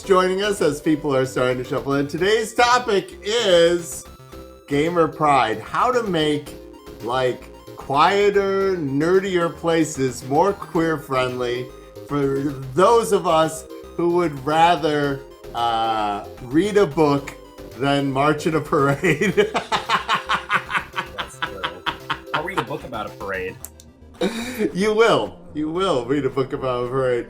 folks joining us as people are starting to shuffle in. Today's topic is gamer pride. How to make like quieter, nerdier places more queer friendly for those of us who would rather read a book than march in a parade. That's true. I'll read a book about a parade. You will read a book about a parade.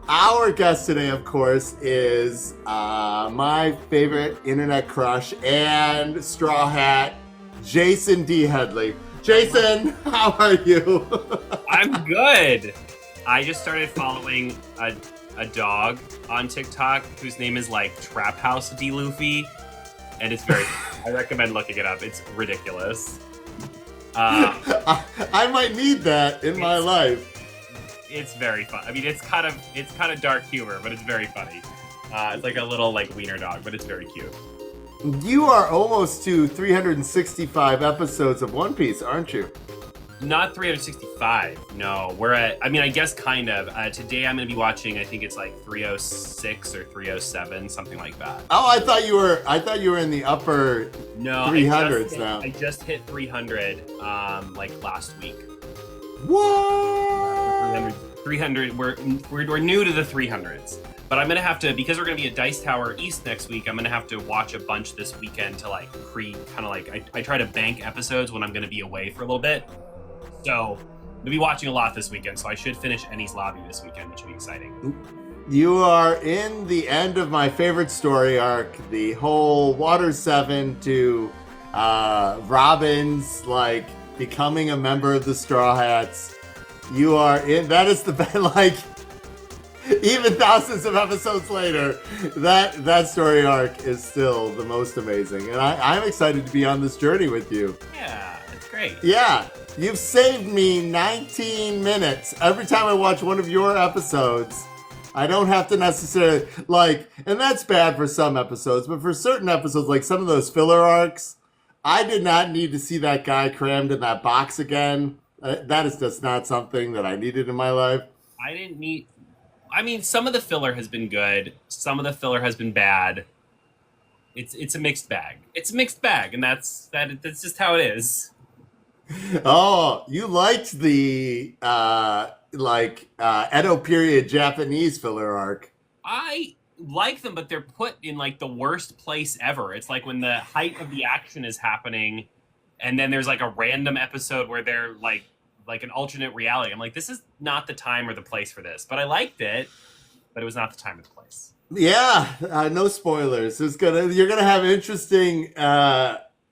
Our guest today, of course, is my favorite internet crush and straw hat, Jason D. Headley. Jason, how are you? I'm good. I just started following a dog on TikTok whose name is like Trap House D. Luffy, and it's very. I recommend looking it up. It's ridiculous. I might need that in my life. It's very fun. I mean, it's kind of dark humor, but it's very funny. It's like a little like wiener dog, but it's very cute. You are almost to 365 episodes of One Piece, aren't you? Not 365. No, we're at. I mean, I guess kind of. Today I'm going to be watching. I think it's like 306 or 307, something like that. Oh, I thought you were in the upper 300s now. I just hit 300 like last week. What? 300. We're new to the 300s. But I'm gonna have to, because we're gonna be at Dice Tower East next week, I'm gonna have to watch a bunch this weekend to like I try to bank episodes when I'm gonna be away for a little bit. So I'm gonna be watching a lot this weekend, so I should finish Ennie's Lobby this weekend, which will be exciting. You are in the end of my favorite story arc, the whole Water 7 to Robin's like becoming a member of the Straw Hats. You are in, that is the like, even thousands of episodes later, that story arc is still the most amazing. And I'm excited to be on this journey with you. Yeah, it's great. Yeah, you've saved me 19 minutes. Every time I watch one of your episodes, I don't have to necessarily, like, and that's bad for some episodes, but for certain episodes, like some of those filler arcs, I did not need to see that guy crammed in that box again. That is just not something that I needed in my life. I mean, some of the filler has been good. Some of the filler has been bad. It's a mixed bag. It's a mixed bag, and that's just how it is. Oh, you liked the Edo period Japanese filler arc. I like them, but they're put in like the worst place ever. It's like when the height of the action is happening, and then there's like a random episode where they're like an alternate reality. I'm like, this is not the time or the place for this. But I liked it, but it was not the time or the place. Yeah, no spoilers. You're gonna have interesting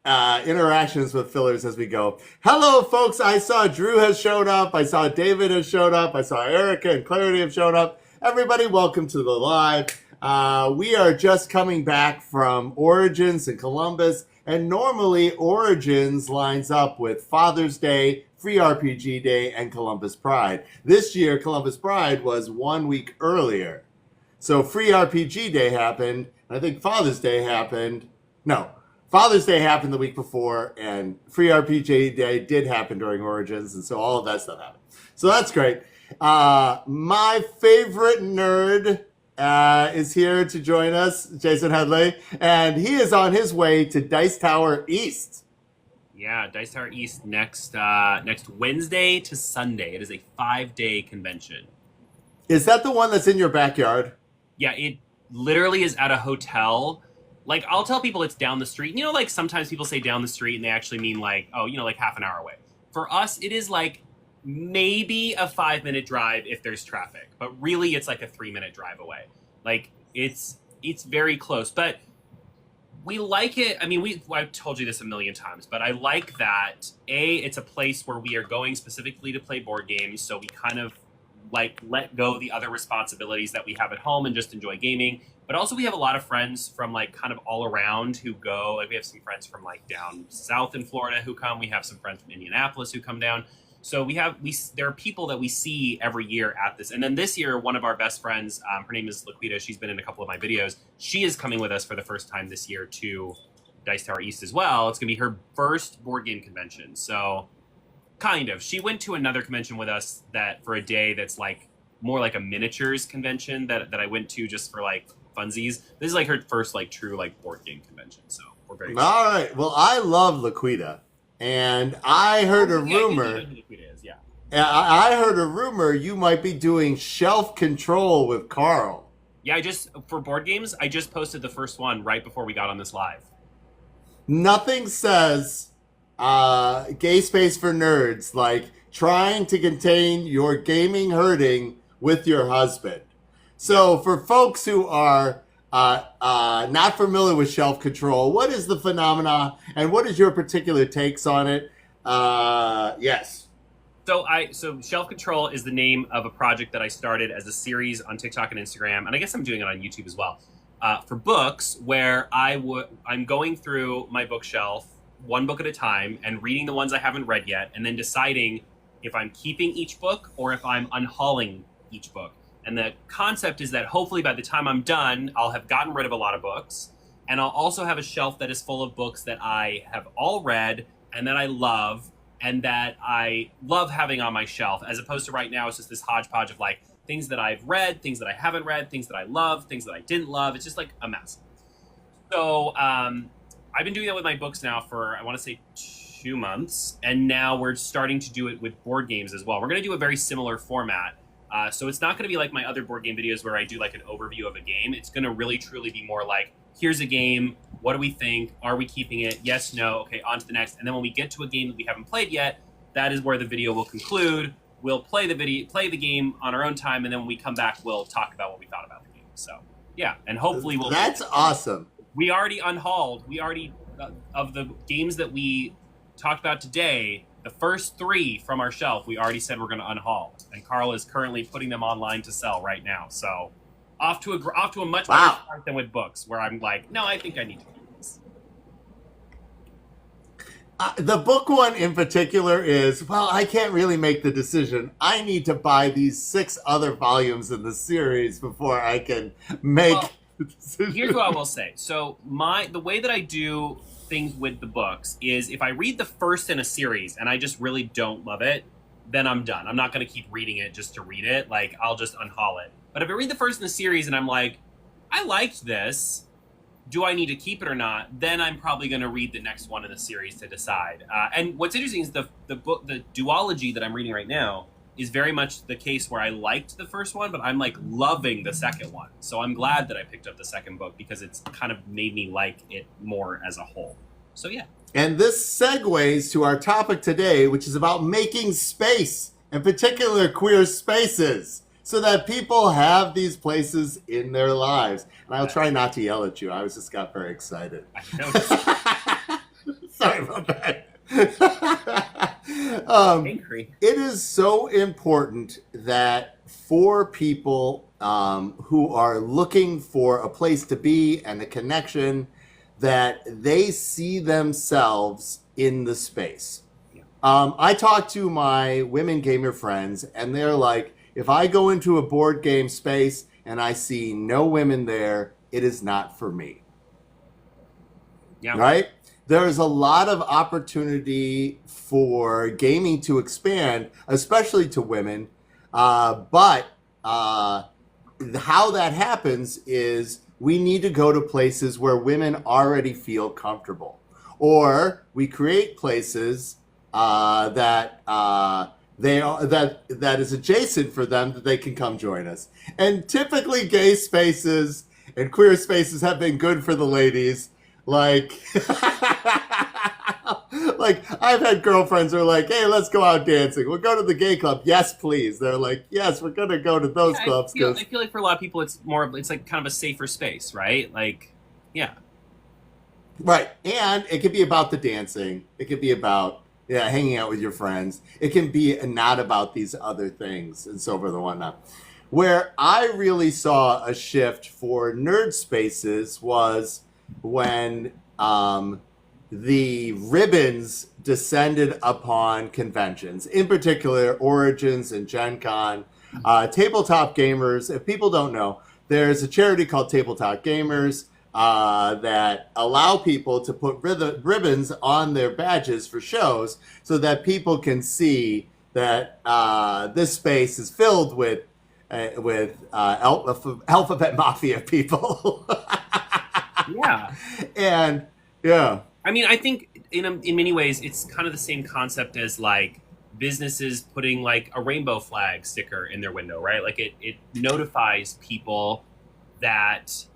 interactions with fillers as we go. Hello, folks. I saw Drew has showed up. I saw David has showed up. I saw Erica and Clarity have shown up. Everybody, welcome to the live. We are just coming back from Origins in Columbus, and normally Origins lines up with Father's Day, Free RPG Day, and Columbus Pride. This year, Columbus Pride was 1 week earlier. So Free RPG Day happened, and I think Father's Day happened. No, Father's Day happened the week before, and Free RPG Day did happen during Origins, and so all of that stuff happened. So that's great. My favorite nerd is here to join us, Jason Headley, and he is on his way to Dice Tower East. Yeah, Dice Tower East next Wednesday to Sunday. It is a 5-day convention. Is that the one that's in your backyard? Yeah, it literally is at a hotel. Like, I'll tell people it's down the street. You know, like sometimes people say down the street and they actually mean like, oh, you know, like half an hour away. For us, it is like maybe a 5-minute drive if there's traffic, but really it's like a 3-minute drive away. Like it's very close, but we like it. I mean, I've told you this a million times, but I like that it's a place where we are going specifically to play board games. So we kind of like let go of the other responsibilities that we have at home and just enjoy gaming. But also we have a lot of friends from like kind of all around who go. Like we have some friends from like down south in Florida who come. We have some friends from Indianapolis who come down. So there are people that we see every year at this. And then this year, one of our best friends, her name is Laquita. She's been in a couple of my videos. She is coming with us for the first time this year to Dice Tower East as well. It's going to be her first board game convention. So kind of. She went to another convention with us that for a day that's like more like a miniatures convention that I went to just for like funsies. This is like her first like true like board game convention, so we're very excited. All right. Well, I love Laquita, and I heard a rumor. Yeah. I heard a rumor you might be doing Shelf Control with Carl. Yeah, for board games, I just posted the first one right before we got on this live. Nothing says gay space for nerds like trying to contain your gaming hurting with your husband. So for folks who are not familiar with Shelf Control, what is the phenomena and what is your particular takes on it? Yes. So Shelf Control is the name of a project that I started as a series on TikTok and Instagram, and I guess I'm doing it on YouTube as well, for books, where I'm going through my bookshelf one book at a time and reading the ones I haven't read yet, and then deciding if I'm keeping each book or if I'm unhauling each book. And the concept is that hopefully by the time I'm done, I'll have gotten rid of a lot of books, and I'll also have a shelf that is full of books that I have all read and that I love, and that I love having on my shelf, as opposed to right now, it's just this hodgepodge of like things that I've read, things that I haven't read, things that I love, things that I didn't love. It's just like a mess. So I've been doing that with my books now for, I want to say 2 months. And now we're starting to do it with board games as well. We're going to do a very similar format. So it's not going to be like my other board game videos where I do like an overview of a game. It's going to really truly be more like, here's a game. What do we think? Are we keeping it? Yes, no. Okay, on to the next. And then when we get to a game that we haven't played yet, that is where the video will conclude. We'll play the game on our own time, and then when we come back, we'll talk about what we thought about the game. So, yeah, and hopefully we'll. That's awesome. We already unhauled. Of the games that we talked about today, the first 3 from our shelf, we already said we're going to unhaul, and Carl is currently putting them online to sell right now. So. Off to a much better start than with books, where I'm like, no, I think I need to do this. The book one in particular is, well, I can't really make the decision. I need to buy these 6 other volumes in the series before I can make the decision. Here's what I will say. So the way that I do things with the books is if I read the first in a series and I just really don't love it, then I'm done. I'm not going to keep reading it just to read it. Like, I'll just unhaul it. But if I read the first in the series and I'm like, I liked this, do I need to keep it or not? Then I'm probably going to read the next one in the series to decide. And what's interesting is the duology that I'm reading right now is very much the case where I liked the first one, but I'm like loving the second one. So I'm glad that I picked up the second book because it's kind of made me like it more as a whole. So yeah. And this segues to our topic today, which is about making space, in particular queer spaces, so that people have these places in their lives. And I'll try not to yell at you. I got very excited. Sorry about that. It is so important that for people who are looking for a place to be and a connection, that they see themselves in the space. I talk to my women gamer friends, and they're like, if I go into a board game space and I see no women there, it is not for me. Yeah. Right? There's a lot of opportunity for gaming to expand, especially to women. But how that happens is we need to go to places where women already feel comfortable. Or we create places that is adjacent for them that they can come join us. And typically gay spaces and queer spaces have been good for the ladies. Like I've had girlfriends who are like, hey, let's go out dancing. We'll go to the gay club. Yes, please. They're like, yes, we're going to go to those clubs. I feel like for a lot of people, it's like kind of a safer space, right? Like, yeah. Right. And it could be about the dancing. It could be about hanging out with your friends. It can be not about these other things and so forth and whatnot. Where I really saw a shift for nerd spaces was when the ribbons descended upon conventions, in particular Origins and Gen Con. Tabletop Gamers, if people don't know, there's a charity called Tabletop Gamers that allow people to put ribbons on their badges for shows so that people can see that this space is filled with Alphabet Mafia people. Yeah. And yeah. I mean, I think in many ways it's kind of the same concept as like businesses putting like a rainbow flag sticker in their window, right? Like it notifies people that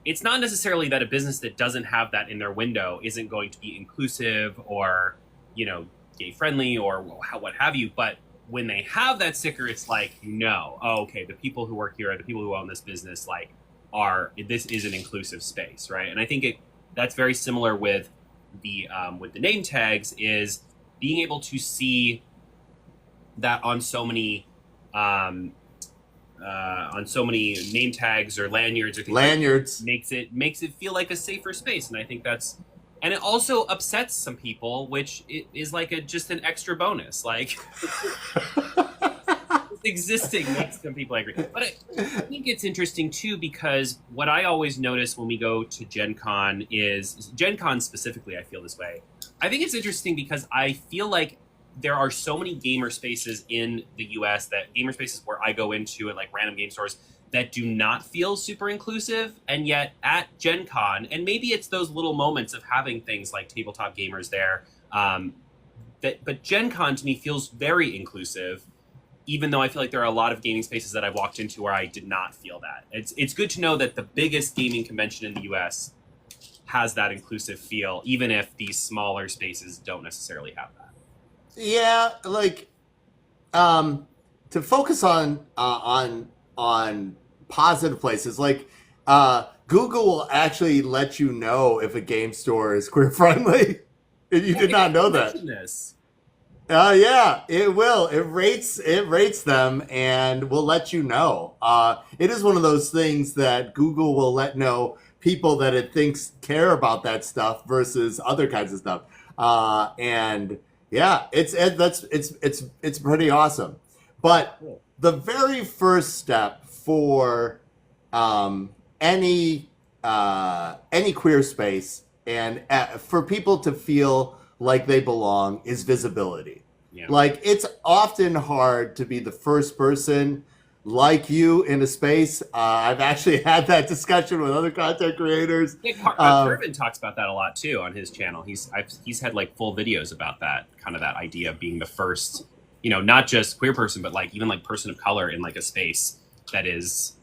it's not necessarily that a business that doesn't have that in their window isn't going to be inclusive or, gay friendly or what have you, but when they have that sticker, it's like, no, oh, okay, the people who work here, the people who own this business, like, this is an inclusive space, right? And I think that's very similar with the name tags, is being able to see that on so many name tags or lanyards or things like that, makes it feel like a safer space. And I think and it also upsets some people, which is like just an extra bonus. Like existing makes some people angry. But I think it's interesting too, because what I always notice when we go to Gen Con specifically, I feel this way. I think it's interesting because I feel like there are so many gamer spaces in the US, that gamer spaces where I go into at like random game stores, that do not feel super inclusive. And yet at Gen Con, and maybe it's those little moments of having things like tabletop gamers there, but Gen Con to me feels very inclusive, even though I feel like there are a lot of gaming spaces that I've walked into where I did not feel that. It's good to know that the biggest gaming convention in the US has that inclusive feel, even if these smaller spaces don't necessarily have that. Yeah, like to focus on positive places, like Google will actually let you know if a game store is queer friendly. You did not know that. This. Yeah, it will. It rates them and will let you know. It is one of those things that Google will let know people that it thinks care about that stuff versus other kinds of stuff. And yeah, it's pretty awesome. But the very first step for any queer space and for people to feel like they belong is visibility. Yeah. Like, it's often hard to be the first person like you in a space. I've actually had that discussion with other content creators. Yeah, Kervin talks about that a lot too on his channel. He's had like full videos about that, kind of that idea of being the first, not just queer person, but like even like person of color in like a space that is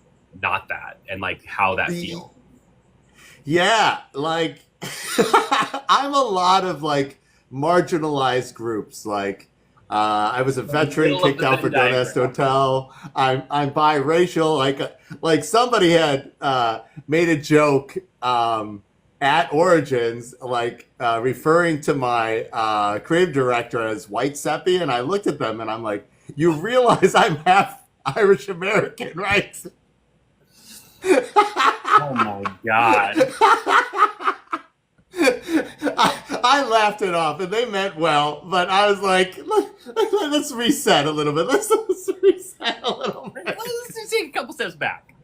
not that, and like how that feels. Yeah, like I'm a lot of like marginalized groups. Like I was a veteran kicked out for Don't Ask, Don't Tell. I'm biracial. Like somebody had made a joke at Origins, like referring to my creative director as White Seppy, and I looked at them and I'm like, you realize I'm half Irish American, right? Oh my God. I laughed it off, and they meant well, but I was like, let's reset a little bit. Let's reset a little bit. Let's just take a couple steps back.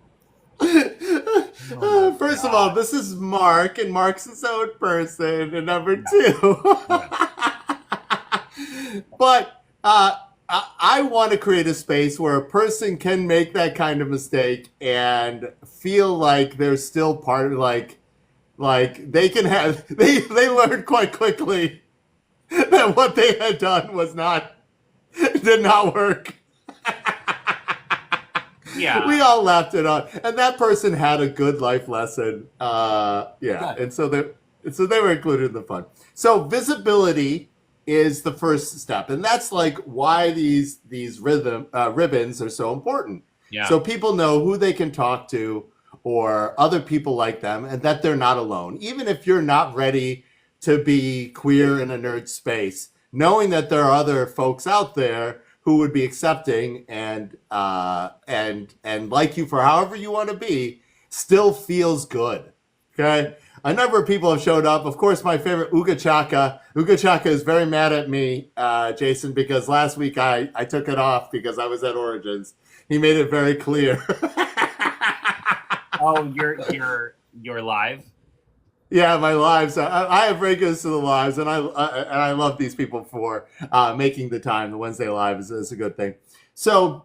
First of all, this is Mark, and Mark's his own person, and number two. But I want to create a space where a person can make that kind of mistake and feel like they're still part of, like they can have, they learned quite quickly that what they had done did not work. Yeah. We all laughed it off. And that person had a good life lesson. Yeah. And so they were included in the fun. So visibility is the first step. And that's like why these ribbons are so important. Yeah. So people know who they can talk to, or other people like them, and that they're not alone. Even if you're not ready to be queer in a nerd space, knowing that there are other folks out there who would be accepting and like you for however you want to be, still feels good. Okay? A number of people have showed up. Of course, my favorite, Uga Chaka. Uga Chaka is very mad at me, Jason, because last week I took it off because I was at Origins. He made it very clear. Oh, you're live? Yeah, my lives. I have regulars to the lives, and I love these people for making the time. The Wednesday live is a good thing. So,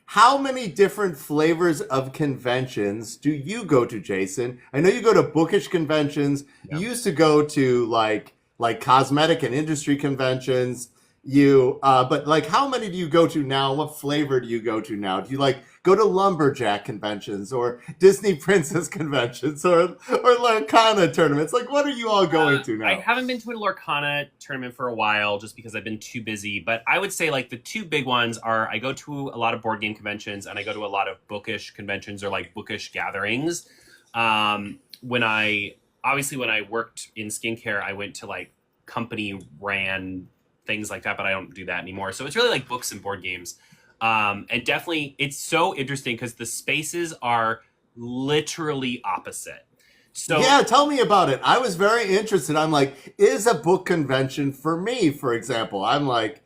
how many different flavors of conventions do you go to, Jason? I know you go to bookish conventions. You Yeah. used to go to like cosmetic and industry conventions. But like, how many do you go to now? What flavor do you go to now? Do you like go to lumberjack conventions or Disney princess conventions or Lorcana tournaments? Like, what are you all going to I now? haven't been to a Lorcana tournament for a while just because I've been too busy. But I would say like the two big ones are I go to a lot of board game conventions and I go to a lot of bookish conventions or like bookish gatherings. When I worked in skincare, I went to like company ran things like that, but I don't do that anymore. So it's really like books and board games. And definitely it's so interesting because the spaces are literally opposite. So Yeah, tell me about it. I was very interested. I'm like, is a book convention for me, for example? I'm like,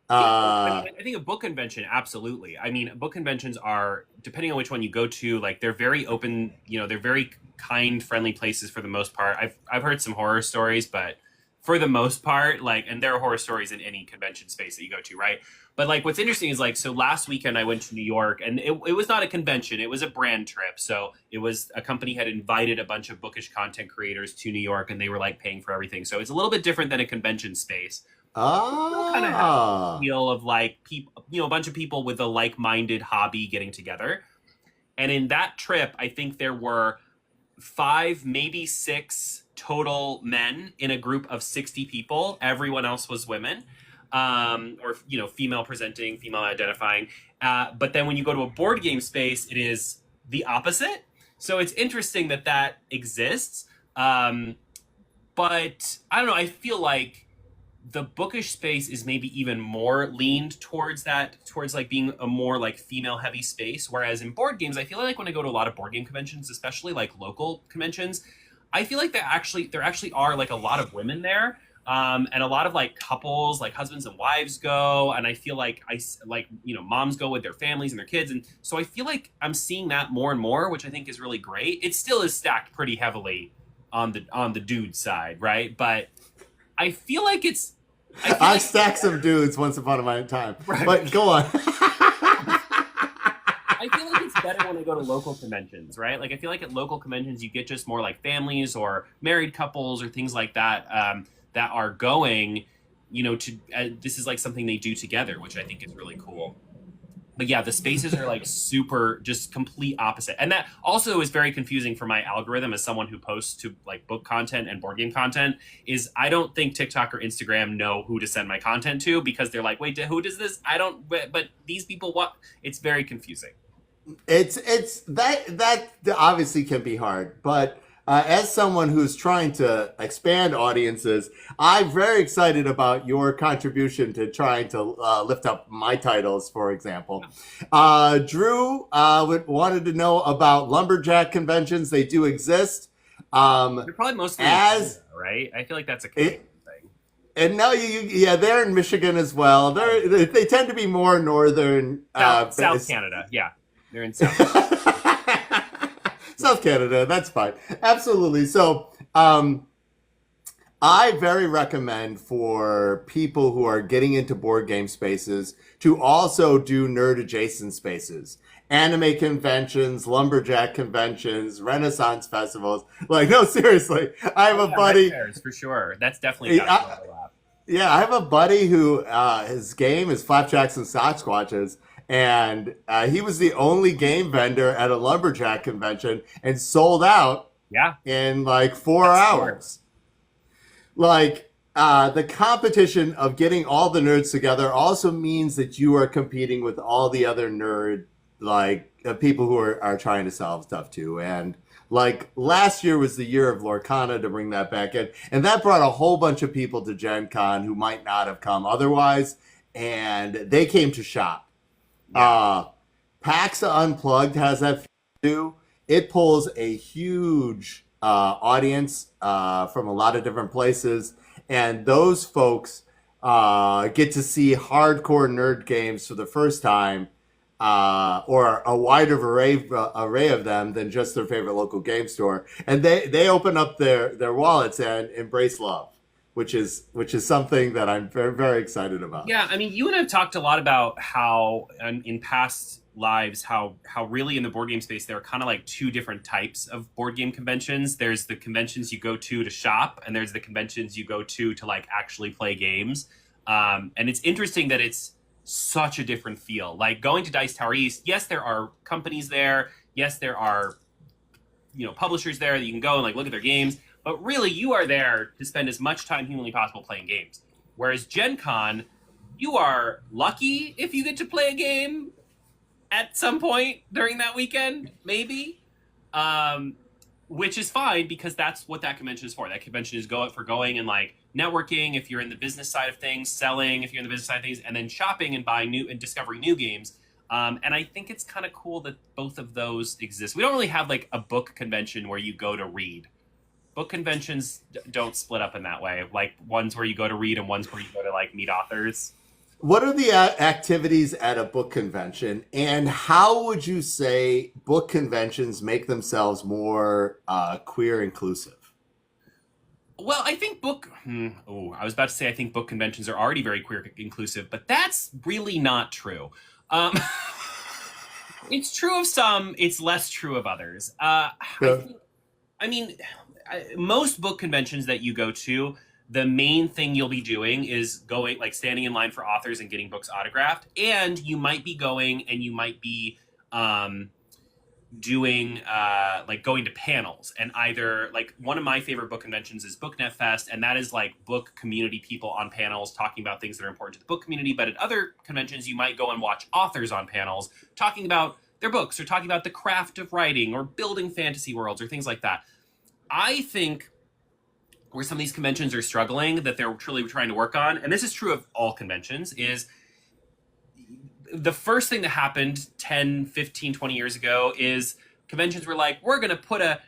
yeah, I uh, mean, I think a book convention, absolutely. I mean, book conventions are, depending on which one you go to, like they're very open, they're very kind, friendly places for the most part. I've heard some horror stories, but for the most part, like, and there are horror stories in any convention space that you go to, right? But like, what's interesting is like, so last weekend I went to New York, and it was not a convention; it was a brand trip. So it was a company had invited a bunch of bookish content creators to New York, and they were like paying for everything. So it's a little bit different than a convention space. Still kind of have the ah, feel of like people, a bunch of people with a like-minded hobby getting together. And in that trip, I think there were five, maybe six total men in a group of 60 people. Everyone else was women, or female presenting, female identifying. But then when you go to a board game space, it is the opposite. So it's interesting that that exists. But I don't know. I feel like the bookish space is maybe even more leaned towards towards like being a more like female heavy space, whereas in board games I feel like when I go to a lot of board game conventions, especially like local conventions, I feel like there actually are like a lot of women there, and a lot of like couples, like husbands and wives go, and I feel like moms go with their families and their kids, and so I feel like I'm seeing that more and more, which I think is really great. It still is stacked pretty heavily on the dude side, right? But I feel like it's. I feel I like stacked some dudes once upon a time. right. But go on. I feel like it's better when I go to local conventions, right? Like I feel like at local conventions you get just more like families or married couples or things like that, that are going, to this is like something they do together, which I think is really cool. But yeah, the spaces are like super, just complete opposite. And that also is very confusing for my algorithm as someone who posts to like book content and board game content. Is I don't think TikTok or Instagram know who to send my content to, because they're like, wait, who does this? I don't, but these people, what? It's very confusing. It's that obviously can be hard, but as someone who's trying to expand audiences, I'm very excited about your contribution to trying to lift up my titles. For example, Drew wanted to know about lumberjack conventions. They do exist. They're probably mostly in As Canada, right? I feel like that's a Canadian it, thing. and now yeah, they're in Michigan as well. They tend to be more northern. South Canada, yeah. They're in South. South Canada, that's fine. Absolutely. So, I very recommend for people who are getting into board game spaces to also do nerd adjacent spaces. Anime conventions, lumberjack conventions, Renaissance festivals. Like, no, seriously. I have a Yeah, red buddy. fairs, for sure. That's definitely got some I, overlap. yeah, I have a buddy who his game is Flapjacks and Sasquatches, and he was the only game vendor at a lumberjack convention and sold out Yeah, in like 4 hours. smart. Like the competition of getting all the nerds together also means that you are competing with all the other nerd people who are trying to solve stuff too. And like last year was the year of Lorcana to bring that back in, and that brought a whole bunch of people to Gen Con who might not have come otherwise, and they came to shop. Yeah. PAX Unplugged has that too. It pulls a huge audience from a lot of different places, and those folks get to see hardcore nerd games for the first time, or a wider array of them than just their favorite local game store, and they open up their wallets and embrace love. which is something that I'm very, very excited about. Yeah, I mean, you and I have talked a lot about how in past lives, how really in the board game space there are kind of like two different types of board game conventions. There's the conventions you go to shop, and there's the conventions you go to like actually play games. And it's interesting that it's such a different feel. Like going to Dice Tower East, yes, there are companies there. Yes, there are publishers there that you can go and like look at their games. But really, you are there to spend as much time humanly possible playing games. Whereas Gen Con, you are lucky if you get to play a game at some point during that weekend, maybe. Which is fine because that's what that convention is for. That convention is going and like networking if you're in the business side of things, selling if you're in the business side of things, and then shopping and buying new and discovering new games. And I think it's kind of cool that both of those exist. We don't really have like a book convention where you go to read. Book conventions don't split up in that way. Like ones where you go to read and ones where you go to like meet authors. What are the activities at a book convention, and how would you say book conventions make themselves more queer inclusive? Well, I think I was about to say I think book conventions are already very queer inclusive, but that's really not true. It's true of some, it's less true of others. Most book conventions that you go to, the main thing you'll be doing is going, like standing in line for authors and getting books autographed. And you might be going and you might be doing going to panels. And either like one of my favorite book conventions is BookNet Fest, and that is like book community people on panels talking about things that are important to the book community. But at other conventions, you might go and watch authors on panels talking about their books or talking about the craft of writing or building fantasy worlds or things like that. I think where some of these conventions are struggling that they're truly trying to work on, and this is true of all conventions, is the first thing that happened 10, 15, 20 years ago is conventions were like, we're going to put a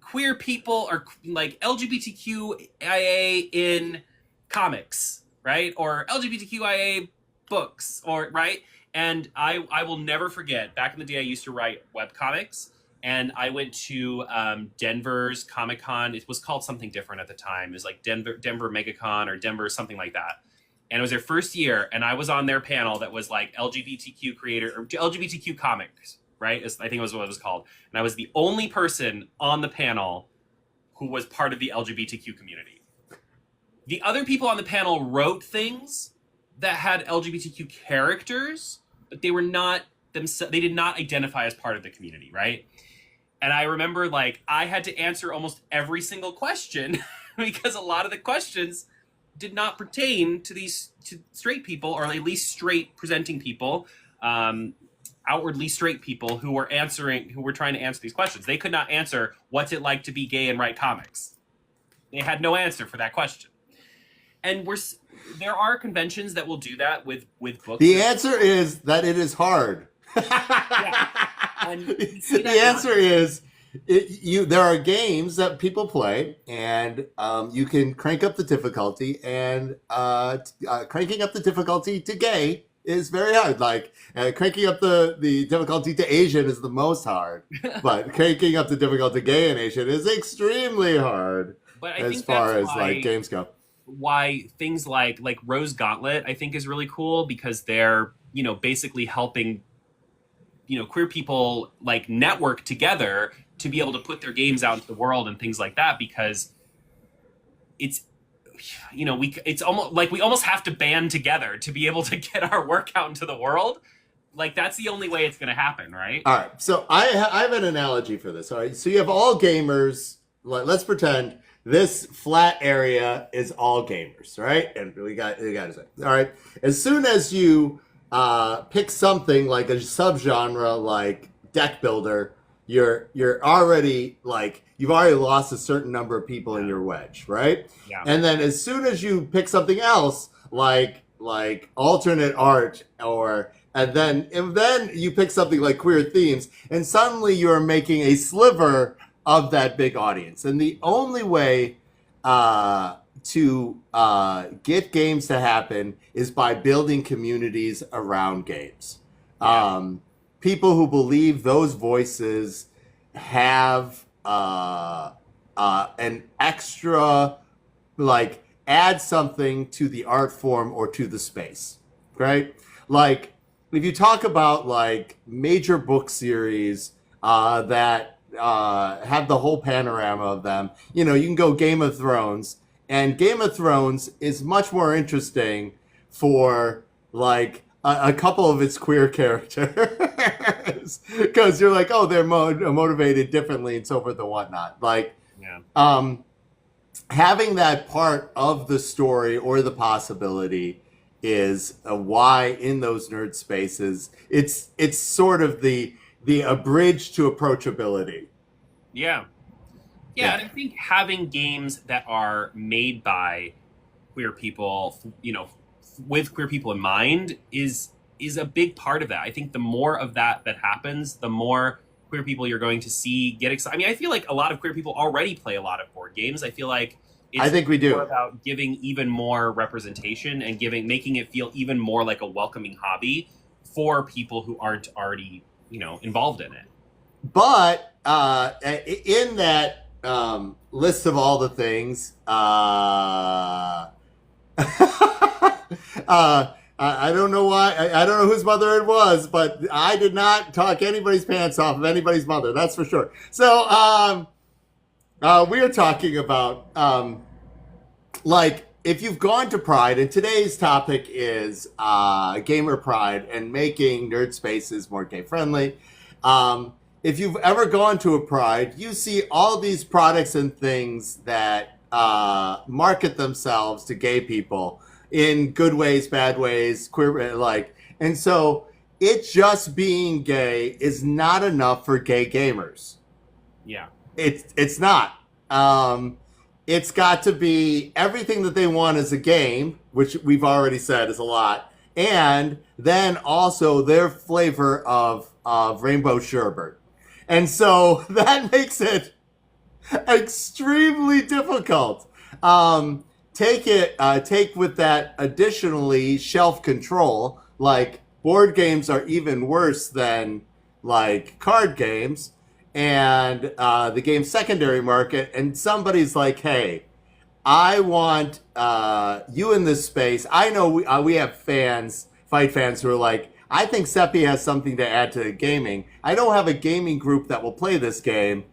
queer people or like LGBTQIA in comics, right? Or LGBTQIA books, or right? And I will never forget, back in the day, I used to write webcomics. And I went to Denver's Comic-Con. It was called something different at the time. It was like Denver MegaCon or Denver, something like that. And it was their first year, and I was on their panel that was like LGBTQ creator or LGBTQ comics, right? I think it was what it was called. And I was the only person on the panel who was part of the LGBTQ community. The other people on the panel wrote things that had LGBTQ characters, but they were not themselves. They did not identify as part of the community, right? And I remember like I had to answer almost every single question because a lot of the questions did not pertain to straight people, or at least straight presenting people, outwardly straight people who were trying to answer these questions. They could not answer what's it like to be gay and write comics. They had no answer for that question. And there are conventions that will do that with books. The answer is that it is hard. Yeah. The answer is there are games that people play, and you can crank up the difficulty, and cranking up the difficulty to gay is very hard. Like cranking up the difficulty to Asian is the most hard, but cranking up the difficulty to gay and Asian is extremely hard. But as far as like games go. Why things like Rose Gauntlet I think is really cool, because they're basically helping queer people like network together to be able to put their games out into the world and things like that, because it's it's almost like we almost have to band together to be able to get our work out into the world. Like that's the only way it's going to happen, right? All right. So I have an analogy for this. All right. So you have all gamers. Let's pretend this flat area is all gamers, right? And we got to say, all right. As soon as you pick something like a subgenre like deck builder, you're already like you've already lost a certain number of people in your wedge, right? Yeah. And then as soon as you pick something else like alternate art, and then you pick something like queer themes, and suddenly you're making a sliver of that big audience. And the only way to get games to happen is by building communities around games. People who believe those voices have an extra like add something to the art form or to the space, right? Like if you talk about like major book series that have the whole panorama of them, you know, you can go Game of Thrones, and Game of Thrones is much more interesting for like a couple of its queer characters because you're like, oh, they're motivated differently and so forth and whatnot. Like, Yeah. Having that part of the story or the possibility is why in those nerd spaces it's sort of the a bridge to approachability. Yeah. Yeah, and I think having games that are made by queer people, you know, with queer people in mind is a big part of that. I think the more of that happens, the more queer people you're going to see get excited. I mean, I feel like a lot of queer people already play a lot of board games. I feel like I think we do. More about giving even more representation and making it feel even more like a welcoming hobby for people who aren't already, you know, involved in it. But in that list of all the things, I don't know why. I don't know whose mother it was, but I did not talk anybody's pants off of anybody's mother. That's for sure. So we are talking about like if you've gone to Pride, and today's topic is gamer Pride and making nerd spaces more gay friendly. If you've ever gone to a Pride, you see all these products and things that market themselves to gay people in good ways, bad ways, queer, like, and so it just being gay is not enough for gay gamers. Yeah, it's not. It's got to be everything that they want as a game, which we've already said is a lot, and then also their flavor of rainbow sherbet. And so that makes it extremely difficult. Take with that additionally shelf control, like board games are even worse than like card games and the game secondary market. And somebody's like, hey, I want you in this space. I know we have fight fans who are like, I think Seppy has something to add to gaming. I don't have a gaming group that will play this game,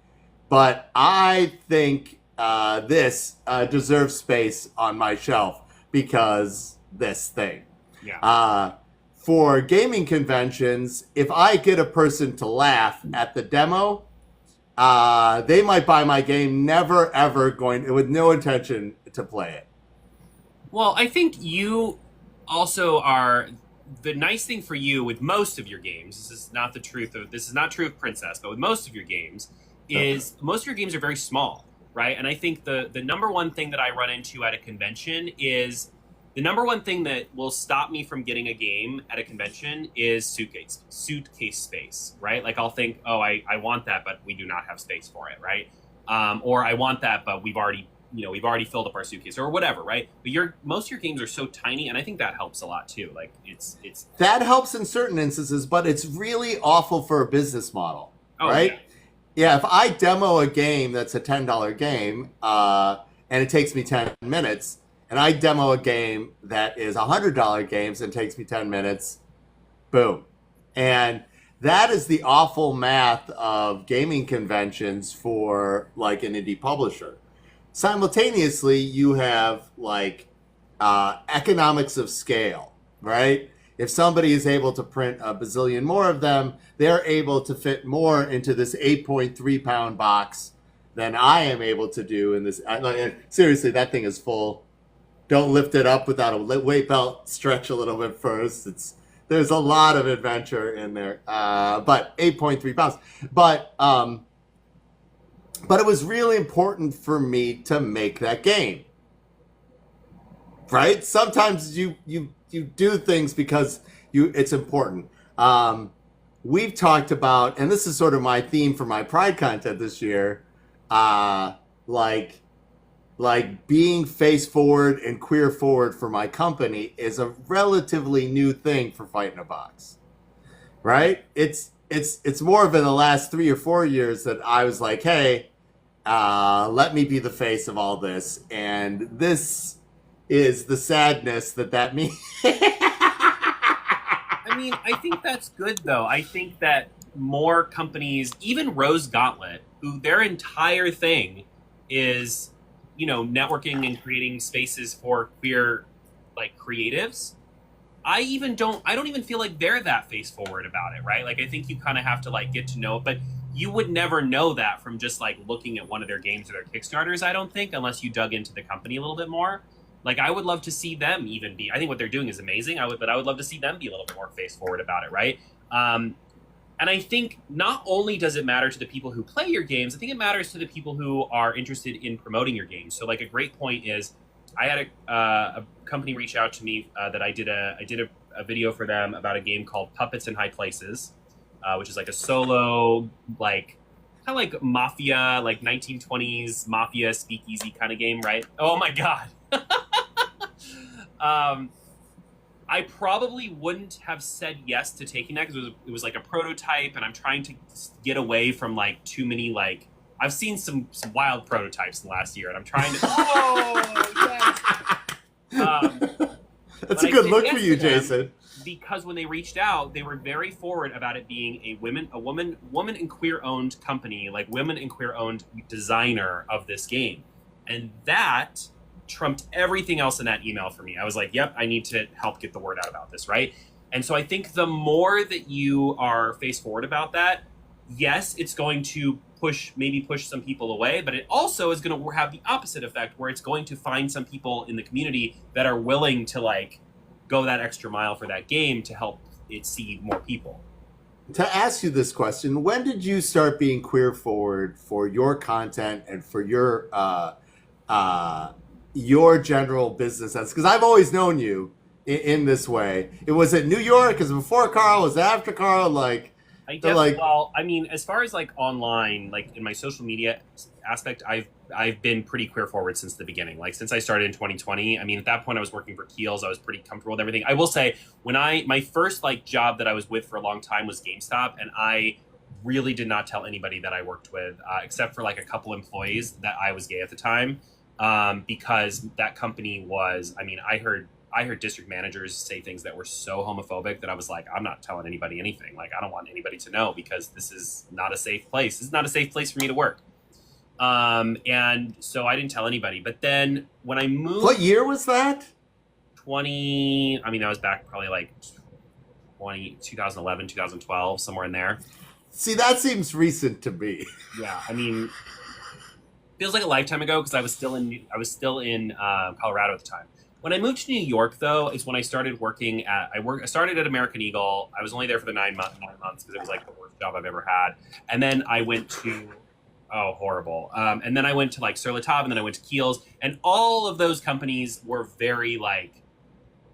but I think this deserves space on my shelf because this thing. Yeah. For gaming conventions, if I get a person to laugh at the demo, they might buy my game, never ever going with no intention to play it. Well, I think you also are. The nice thing for you with most of your games, this is not true of Princess, but with most of your games, is most of your games are very small, right? And I think the number one thing that I run into at a convention is the number one thing that will stop me from getting a game at a convention is suitcase space, right? Like I'll think, oh, I want that, but we do not have space for it, right? Or I want that, but we've already filled up our suitcase or whatever, right? But most of your games are so tiny, and I think that helps a lot too. Like it's that helps in certain instances, but it's really awful for a business model, right? Yeah, if I demo a game that's a $10 game and it takes me 10 minutes, and I demo a game that is $100 games and takes me 10 minutes, boom. And that is the awful math of gaming conventions for like an indie publisher. Simultaneously, you have like economics of scale, right? If somebody is able to print a bazillion more of them, they're able to fit more into this 8.3 pound box than I am able to do in this. Seriously, that thing is full. Don't lift it up without a weight belt. Stretch a little bit first. There's a lot of adventure in there, but 8.3 pounds. But it was really important for me to make that game, right? Sometimes you do things because it's important. We've talked about, and this is sort of my theme for my Pride content this year, like being face forward and queer forward for my company is a relatively new thing for Fight in a Box, right? It's more of in the last 3 or 4 years that I was like, hey, let me be the face of all this. And this is the sadness that means. I mean, I think that's good though. I think that more companies, even Rose Gauntlet, who their entire thing is, networking and creating spaces for queer like creatives. I don't even feel like they're that face forward about it, right? Like I think you kind of have to like get to know it, but you would never know that from just like looking at one of their games or their Kickstarters, I don't think, unless you dug into the company a little bit more. Like I would love to see them even be. I think what they're doing is amazing. But I would love to see them be a little bit more face forward about it, right? And I think not only does it matter to the people who play your games, I think it matters to the people who are interested in promoting your games. So like a great point is, I had a company reach out to me that I did a video for them about a game called Puppets in High Places, which is like a solo like kind of like mafia, like 1920s mafia speakeasy kind of game, right? Oh my god. I probably wouldn't have said yes to taking that because it was like a prototype, and I'm trying to get away from like too many like. I've seen some wild prototypes in the last year, and I'm trying to. Oh yes. That's a good look for you, Jason. Because when they reached out, they were very forward about it being a woman and queer owned company, like women and queer owned designer of this game, and that trumped everything else in that email for me. I was like, yep, I need to help get the word out about this, right? And so I think the more that you are face forward about that, yes, it's going to push some people away, but it also is going to have the opposite effect where it's going to find some people in the community that are willing to like go that extra mile for that game to help it see more people. To ask you this question, when did you start being queer forward for your content and for your general business sense? Because I've always known you in this way. It was at New York, because before Carl, was after Carl, like. Well, I mean, as far as like online, like in my social media aspect, I've been pretty queer forward since the beginning. Like since I started in 2020. I mean, at that point, I was working for Keels. I was pretty comfortable with everything. I will say, my first like job that I was with for a long time was GameStop, and I really did not tell anybody that I worked with, except for like a couple employees, that I was gay at the time, because that company was. I mean, I heard district managers say things that were so homophobic that I was like, I'm not telling anybody anything. Like, I don't want anybody to know because this is not a safe place. This is not a safe place for me to work. And so I didn't tell anybody. But then when I moved... What year was that? That was back probably like 2011, 2012, somewhere in there. See, that seems recent to me. Yeah, I mean, feels like a lifetime ago because I was still in Colorado at the time. When I moved to New York, though, is when I started working at. I started at American Eagle. I was only there for the 9 months because it was like the worst job I've ever had. And then I went to, horrible. And then I went to like Sur La Table, and then I went to Keels, and all of those companies were very like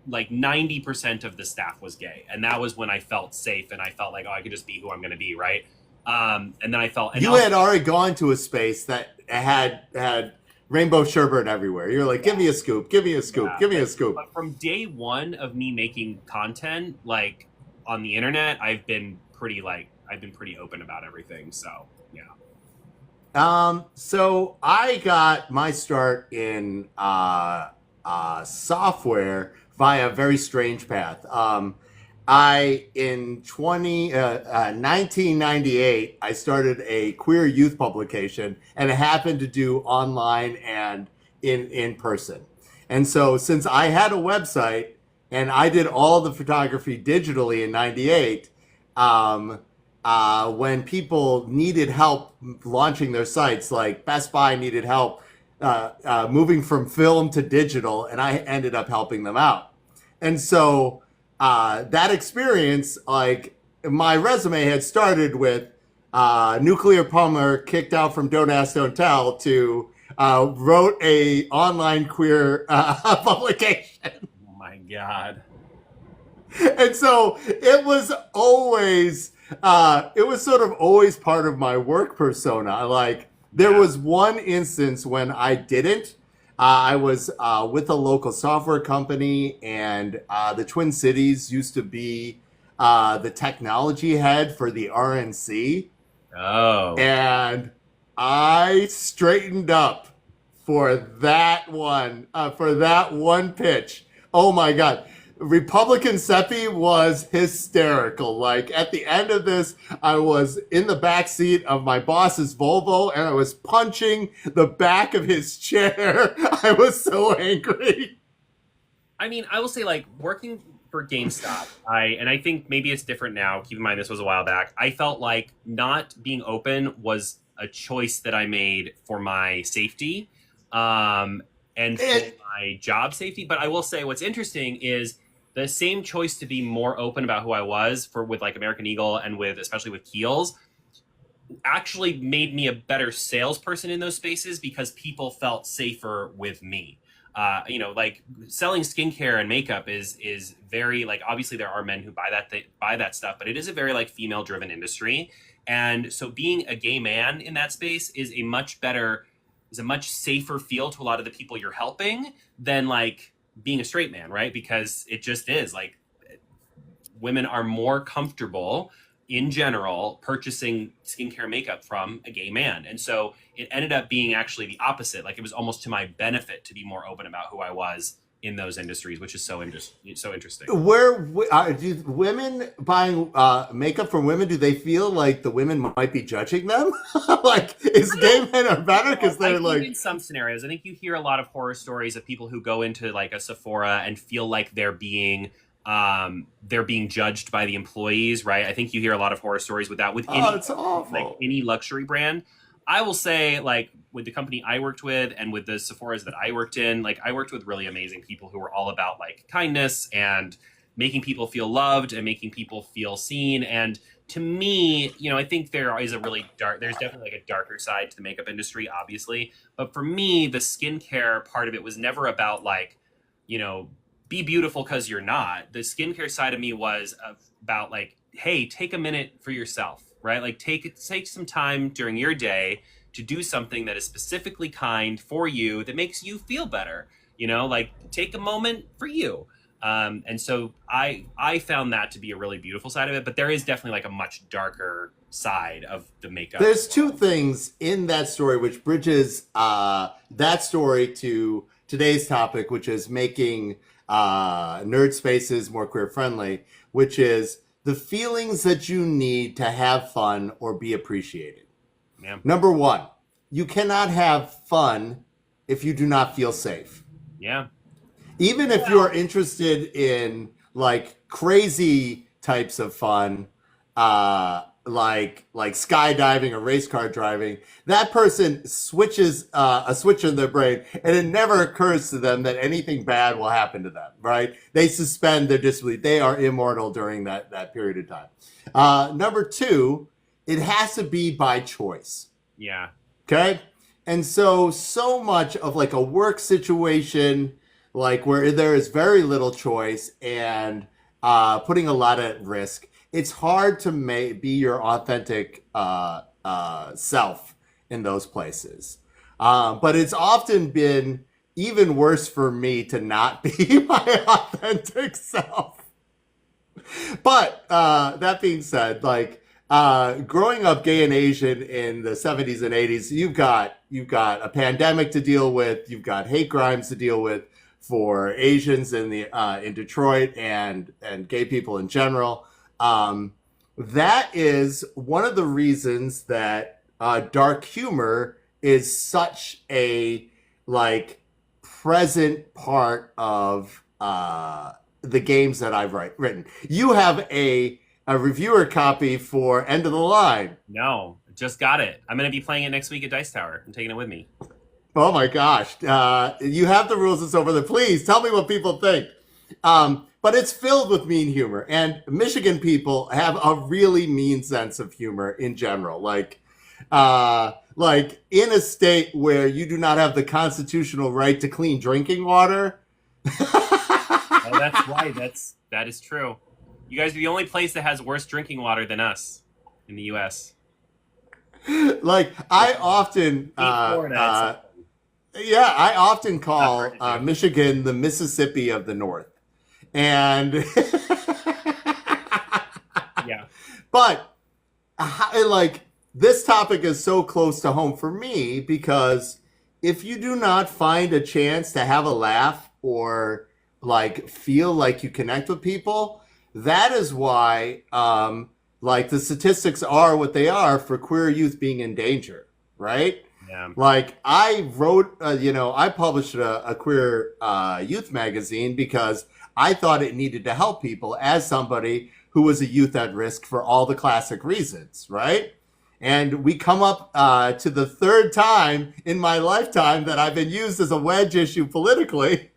90% of the staff was gay, and that was when I felt safe and I felt like I could just be who I'm going to be, right? And then I felt and you had already gone to a space that had rainbow sherbet everywhere. You're like, give me a scoop, give me a scoop, give me a scoop. But from day one of me making content, like on the internet, I've been pretty open about everything. So yeah. So I got my start in software via a very strange path. In 1998, I started a queer youth publication, and it happened to do online and in person. And so since I had a website and I did all the photography digitally in 98, when people needed help launching their sites, like Best Buy needed help moving from film to digital, and I ended up helping them out. And so that experience, like my resume had started with nuclear plumber kicked out from Don't Ask, Don't Tell to wrote a online queer publication. Oh my God. And so it was always, it was sort of always part of my work persona. Like there was one instance when I didn't. I was with a local software company, and the Twin Cities used to be the technology head for the RNC. Oh. And I straightened up for that one pitch. Oh my God. Republican Seppy was hysterical. Like at the end of this, I was in the back seat of my boss's Volvo and I was punching the back of his chair. I was so angry. I mean, I will say, like, working for GameStop, I think maybe it's different now. Keep in mind, this was a while back. I felt like not being open was a choice that I made for my safety, and for my job safety. But I will say, what's interesting is the same choice to be more open about who I was with like American Eagle and especially with Keels actually made me a better salesperson in those spaces because people felt safer with me. Like selling skincare and makeup is very like, obviously there are men who buy that stuff, but it is a very like female driven industry. And so being a gay man in that space is a much safer feel to a lot of the people you're helping than like being a straight man, right? Because it just is like women are more comfortable in general purchasing skincare makeup from a gay man. And so it ended up being actually the opposite. Like it was almost to my benefit to be more open about who I was in those industries, which is so interesting. Where do women buying makeup from women? Do they feel like the women might be judging them? Like, is gay men are better because they're like? In some scenarios, I think you hear a lot of horror stories of people who go into like a Sephora and feel like they're being judged by the employees, right? I think you hear a lot of horror stories with that. It's awful. Like any luxury brand. I will say, like with the company I worked with and with the Sephoras that I worked in, like I worked with really amazing people who were all about like kindness and making people feel loved and making people feel seen. And to me, I think there's definitely like a darker side to the makeup industry, obviously. But for me, the skincare part of it was never about like, be beautiful because you're not. The skincare side of me was about like, hey, take a minute for yourself, right? Like take some time during your day to do something that is specifically kind for you that makes you feel better. Like take a moment for you. And so I found that to be a really beautiful side of it, but there is definitely like a much darker side of the makeup. There's two things in that story which bridges that story to today's topic, which is making nerd spaces more queer friendly, which is the feelings that you need to have fun or be appreciated. Yeah. Number one, you cannot have fun if you do not feel safe. Yeah. Even if you're interested in like crazy types of fun, like skydiving or race car driving, that person switches a switch in their brain and it never occurs to them that anything bad will happen to them, right? They suspend their disbelief. They are immortal during that period of time. Number two, it has to be by choice. Yeah. Okay? And so much of like a work situation, like where there is very little choice and putting a lot at risk, it's hard to be your authentic self in those places. But it's often been even worse for me to not be my authentic self. But that being said, like growing up gay and Asian in the 70s and 80s, you've got a pandemic to deal with, you've got hate crimes to deal with for Asians in Detroit and gay people in general. That is one of the reasons that dark humor is such a like present part of the games that I've written. You have a reviewer copy for End of the Line. No, just got it. I'm going to be playing it next week at Dice Tower. I'm taking it with me. Oh my gosh. You have the rules. It's over there. Please tell me what people think. But it's filled with mean humor, and Michigan people have a really mean sense of humor in general. Like in a state where you do not have the constitutional right to clean drinking water. Oh, that's right. That is true. You guys are the only place that has worse drinking water than us in the U.S. Like I often, I often call Michigan the Mississippi of the North. And yeah, but like this topic is so close to home for me because if you do not find a chance to have a laugh or like feel like you connect with people, that is why like the statistics are what they are for queer youth being in danger, right? Yeah. Like I wrote, I published a queer youth magazine because I thought it needed to help people as somebody who was a youth at risk for all the classic reasons, right? And we come up to the third time in my lifetime that I've been used as a wedge issue politically.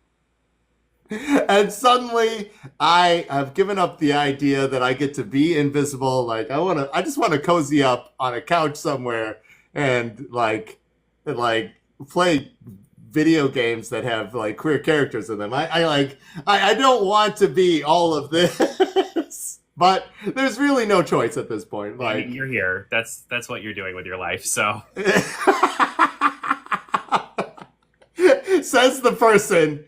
And suddenly I have given up the idea that I get to be invisible. Like I just want to cozy up on a couch somewhere and like play video games that have like queer characters in them. I don't want to be all of this. But there's really no choice at this point. Like, I mean, you're here. That's what you're doing with your life. So says the person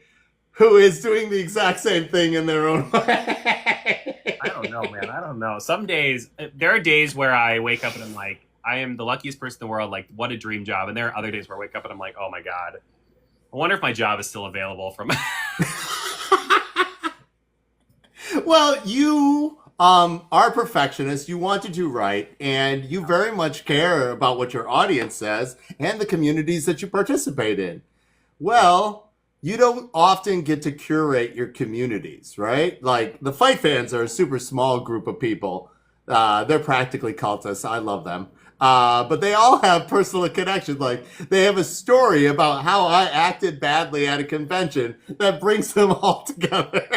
who is doing the exact same thing in their own way. I don't know, man. I don't know. Some days, there are days where I wake up and I'm like, I am the luckiest person in the world. Like, what a dream job. And there are other days where I wake up and I'm like, oh my God, I wonder if my job is still available from. Well, you are a perfectionist. You want to do right, and you very much care about what your audience says and the communities that you participate in. Well, you don't often get to curate your communities, right? Like the Fight fans are a super small group of people. They're practically cultists. I love them. But they all have personal connections. Like they have a story about how I acted badly at a convention that brings them all together.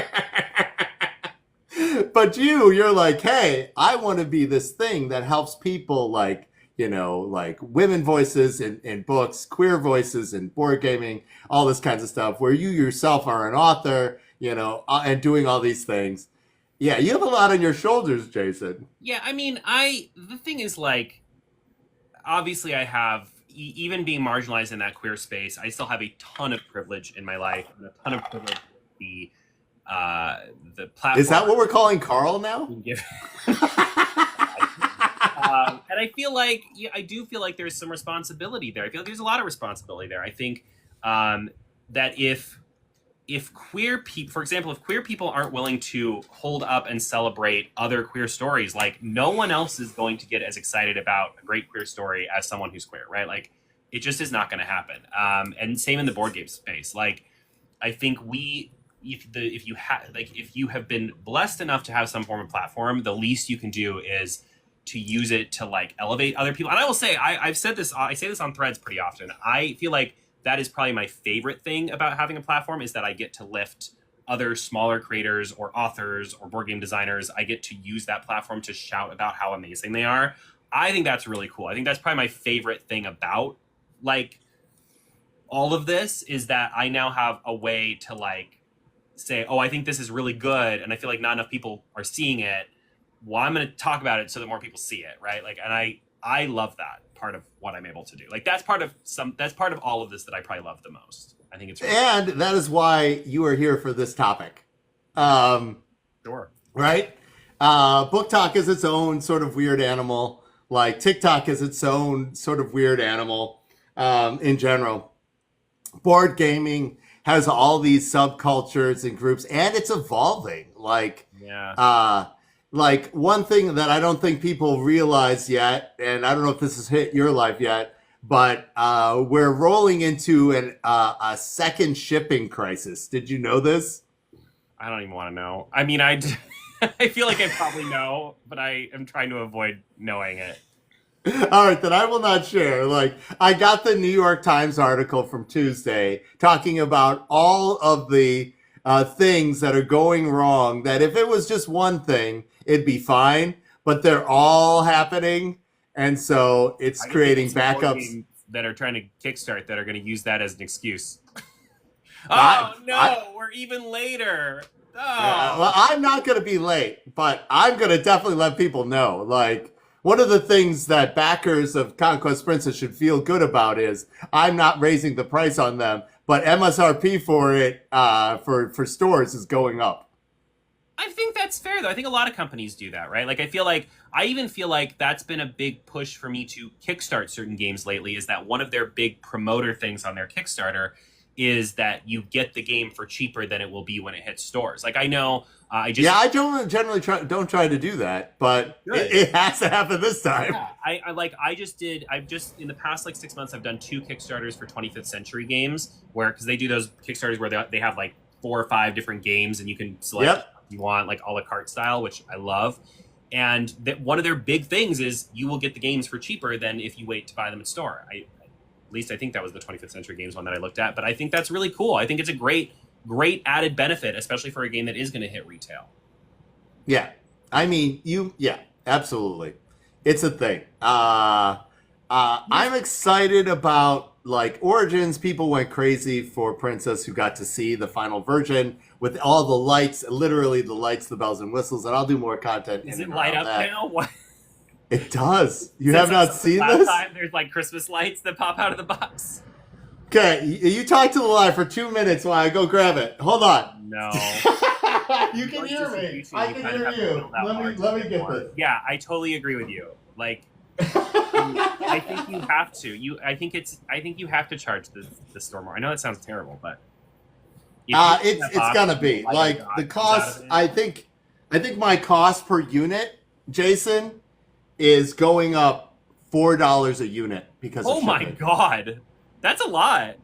But you're like, hey, I want to be this thing that helps people like, like women voices in books, queer voices in board gaming, all this kinds of stuff, where you yourself are an author, and doing all these things. Yeah, you have a lot on your shoulders, Jason. Yeah, I mean, the thing is like, obviously I have, even being marginalized in that queer space, I still have a ton of privilege in my life and a ton of privilege the platform. Is that what we're calling Carl now? And I feel like, I do feel like there's some responsibility there. I feel like there's a lot of responsibility there. I think that if queer people, for example, if queer people aren't willing to hold up and celebrate other queer stories, like no one else is going to get as excited about a great queer story as someone who's queer, right? Like it just is not going to happen. And same in the board game space. Like I think if you have been blessed enough to have some form of platform, the least you can do is to use it to like elevate other people. And I will say, I've said this, I say this on threads pretty often. I feel like that is probably my favorite thing about having a platform is that I get to lift other smaller creators or authors or board game designers. I get to use that platform to shout about how amazing they are. I think that's really cool. I think that's probably my favorite thing about like all of this is that I now have a way to like say, oh, I think this is really good. And I feel like not enough people are seeing it. Well, I'm going to talk about it so that more people see it. Right. Like, and I love that part of what I'm able to do. Like that's part of all of this that I probably love the most. I think it's really and that is why you are here for this topic. Sure. Right. Book Talk is its own sort of weird animal. Like TikTok is its own sort of weird animal. In general, board gaming has all these subcultures and groups, and it's evolving. Like, like one thing that I don't think people realize yet, and I don't know if this has hit your life yet, but we're rolling into a second shipping crisis. Did you know this? I don't even want to know. I mean, I feel like I probably know, but I am trying to avoid knowing it. All right, then I will not share. Like, I got the New York Times article from Tuesday talking about all of the things that are going wrong, that if it was just one thing, it'd be fine, but they're all happening. And so it's creating backups that are trying to kickstart that are going to use that as an excuse. We're even later. Oh. Yeah, well, I'm not going to be late, but I'm going to definitely let people know. Like, one of the things that backers of Conquest Princess should feel good about is I'm not raising the price on them, but MSRP for it for stores is going up. I think that's fair, though. I think a lot of companies do that, right? Like, I even feel like that's been a big push for me to kickstart certain games lately, is that one of their big promoter things on their Kickstarter is that you get the game for cheaper than it will be when it hits stores. Like, I know, I don't generally don't try to do that, but it has to happen this time. Yeah, I've just in the past like 6 months, I've done 2 Kickstarters for 25th Century games, because they do those Kickstarters where they have like 4 or 5 different games and you can select what you want, like a la carte style, which I love. And that one of their big things is you will get the games for cheaper than if you wait to buy them at store. At least I think that was the 25th Century Games one that I looked at, but I think that's really cool. I think it's a great added benefit, especially for a game that is going to hit retail. Yeah. I mean, absolutely. It's a thing. I'm excited about, like, Origins. People went crazy for Princess, who got to see the final version with all the lights, literally the lights, the bells and whistles, and I'll do more content. Does it light up now? What? It does. You have not seen this? There's like Christmas lights that pop out of the box. Okay, you talk to the live for 2 minutes while I go grab it. Hold on. No. You can hear me. I can hear you. Let me get this. Yeah, I totally agree with you. Like, I think you have to. I think you have to charge the store more. I know that sounds terrible, but it's gonna be like the cost. I think my cost per unit, Jason, is going up $4 a unit because. Oh my god, that's a lot.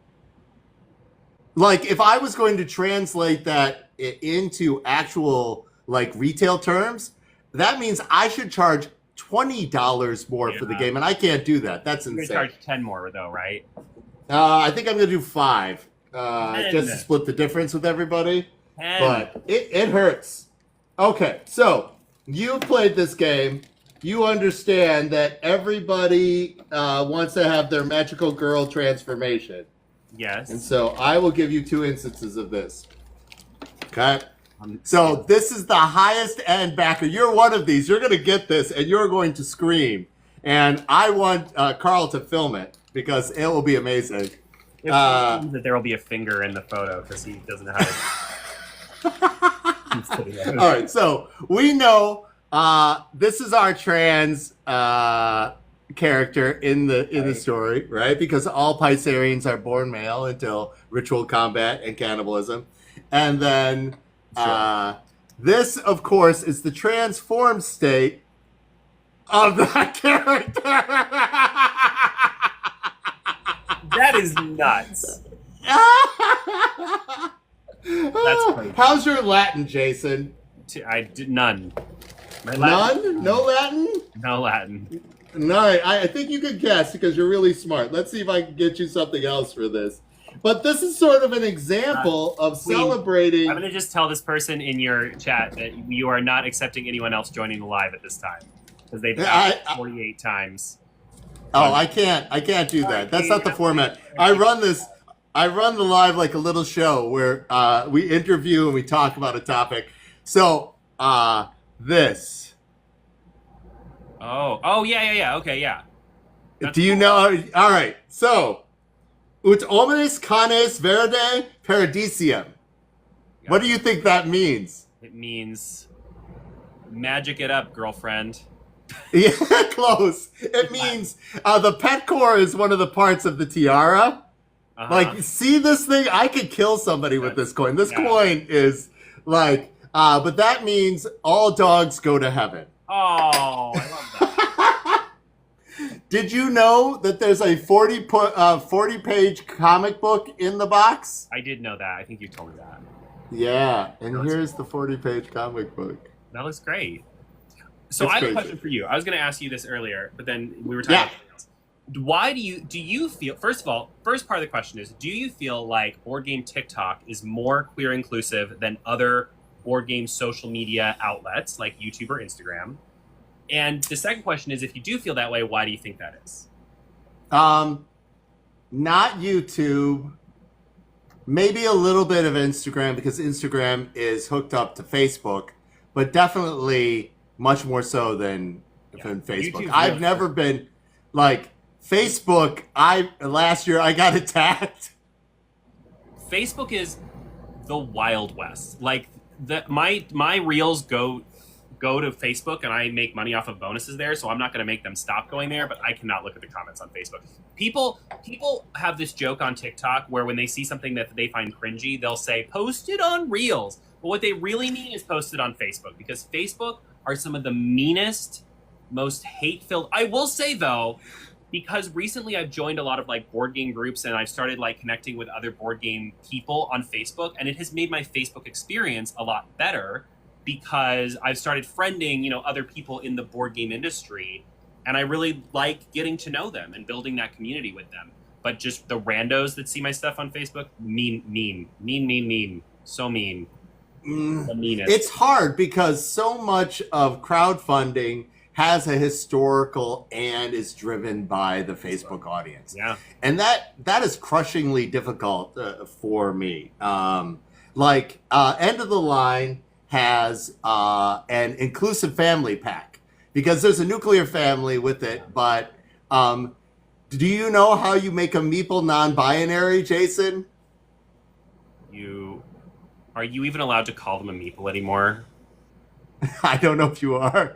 Like, if I was going to translate that into actual, like, retail terms, that means I should charge $20 more for the game, and I can't do that. That's insane. You're gonna charge 10 more though, right? I think I'm gonna do 5, just to split the difference with everybody. 10. But it hurts. Okay, so you played this game. You understand that everybody wants to have their magical girl transformation. Yes. And so I will give you 2 instances of this. Okay? So this is the highest end backer. You're one of these. You're going to get this, and you're going to scream. And I want Carl to film it, because it will be amazing. That there will be a finger in the photo, because he doesn't know how to... All right, so we know this is our trans character in the story, right? Because all Pisarians are born male until ritual combat and cannibalism. And then this, of course, is the transformed state of that character. That is nuts. That's crazy. How's your Latin, Jason? I did none. None? No Latin? No Latin. All right, I think you could guess because you're really smart. Let's see if I can get you something else for this. But this is sort of an example of celebrating. I'm going to just tell this person in your chat that you are not accepting anyone else joining the live at this time, because they've asked 48 times. Oh, I can't do that. That's not the format. I run the live like a little show where we interview and we talk about a topic. So, this. Oh, yeah. Okay, yeah. Do you know? All right. So, ut omnes canes verde paradisium. Yeah. What do you think that means? It means magic it up, girlfriend. Yeah, close. It means the pet core is one of the parts of the tiara. Like, see this thing? I could kill somebody with this coin. This coin is like, but that means all dogs go to heaven. Oh, I love that. Did you know that there's a 40-page comic book in the box? I did know that. I think you told me that. Yeah, and here's the 40-page comic book. That looks great. So I have a question for you. I was going to ask you this earlier, but then we were talking about something else. Why do you feel, first of all, first part of the question is, do you feel like board game TikTok is more queer inclusive than other board game social media outlets like YouTube or Instagram? And the second question is, if you do feel that way, why do you think that is? Not YouTube. Maybe a little bit of Instagram, because Instagram is hooked up to Facebook, but definitely much more so than Facebook. I've never been like Facebook. Last year I got attacked. Facebook is the Wild West. Like, my reels go to Facebook, and I make money off of bonuses there, so I'm not going to make them stop going there, but I cannot look at the comments on Facebook. People have this joke on TikTok where when they see something that they find cringy, they'll say, post it on Reels. But what they really mean is post it on Facebook, because Facebook are some of the meanest, most hate-filled. I will say, though, because recently I've joined a lot of like board game groups, and I've started like connecting with other board game people on Facebook, and it has made my Facebook experience a lot better, because I've started friending, other people in the board game industry, and I really like getting to know them and building that community with them. But just the randos that see my stuff on Facebook, mean, so mean, the meanest. It's hard because so much of crowdfunding has a historical and is driven by the Facebook audience. Yeah, and that is crushingly difficult for me. End of the Line has an inclusive family pack because there's a nuclear family with it. But do you know how you make a meeple non-binary, Jason? Are you even allowed to call them a meeple anymore? I don't know if you are.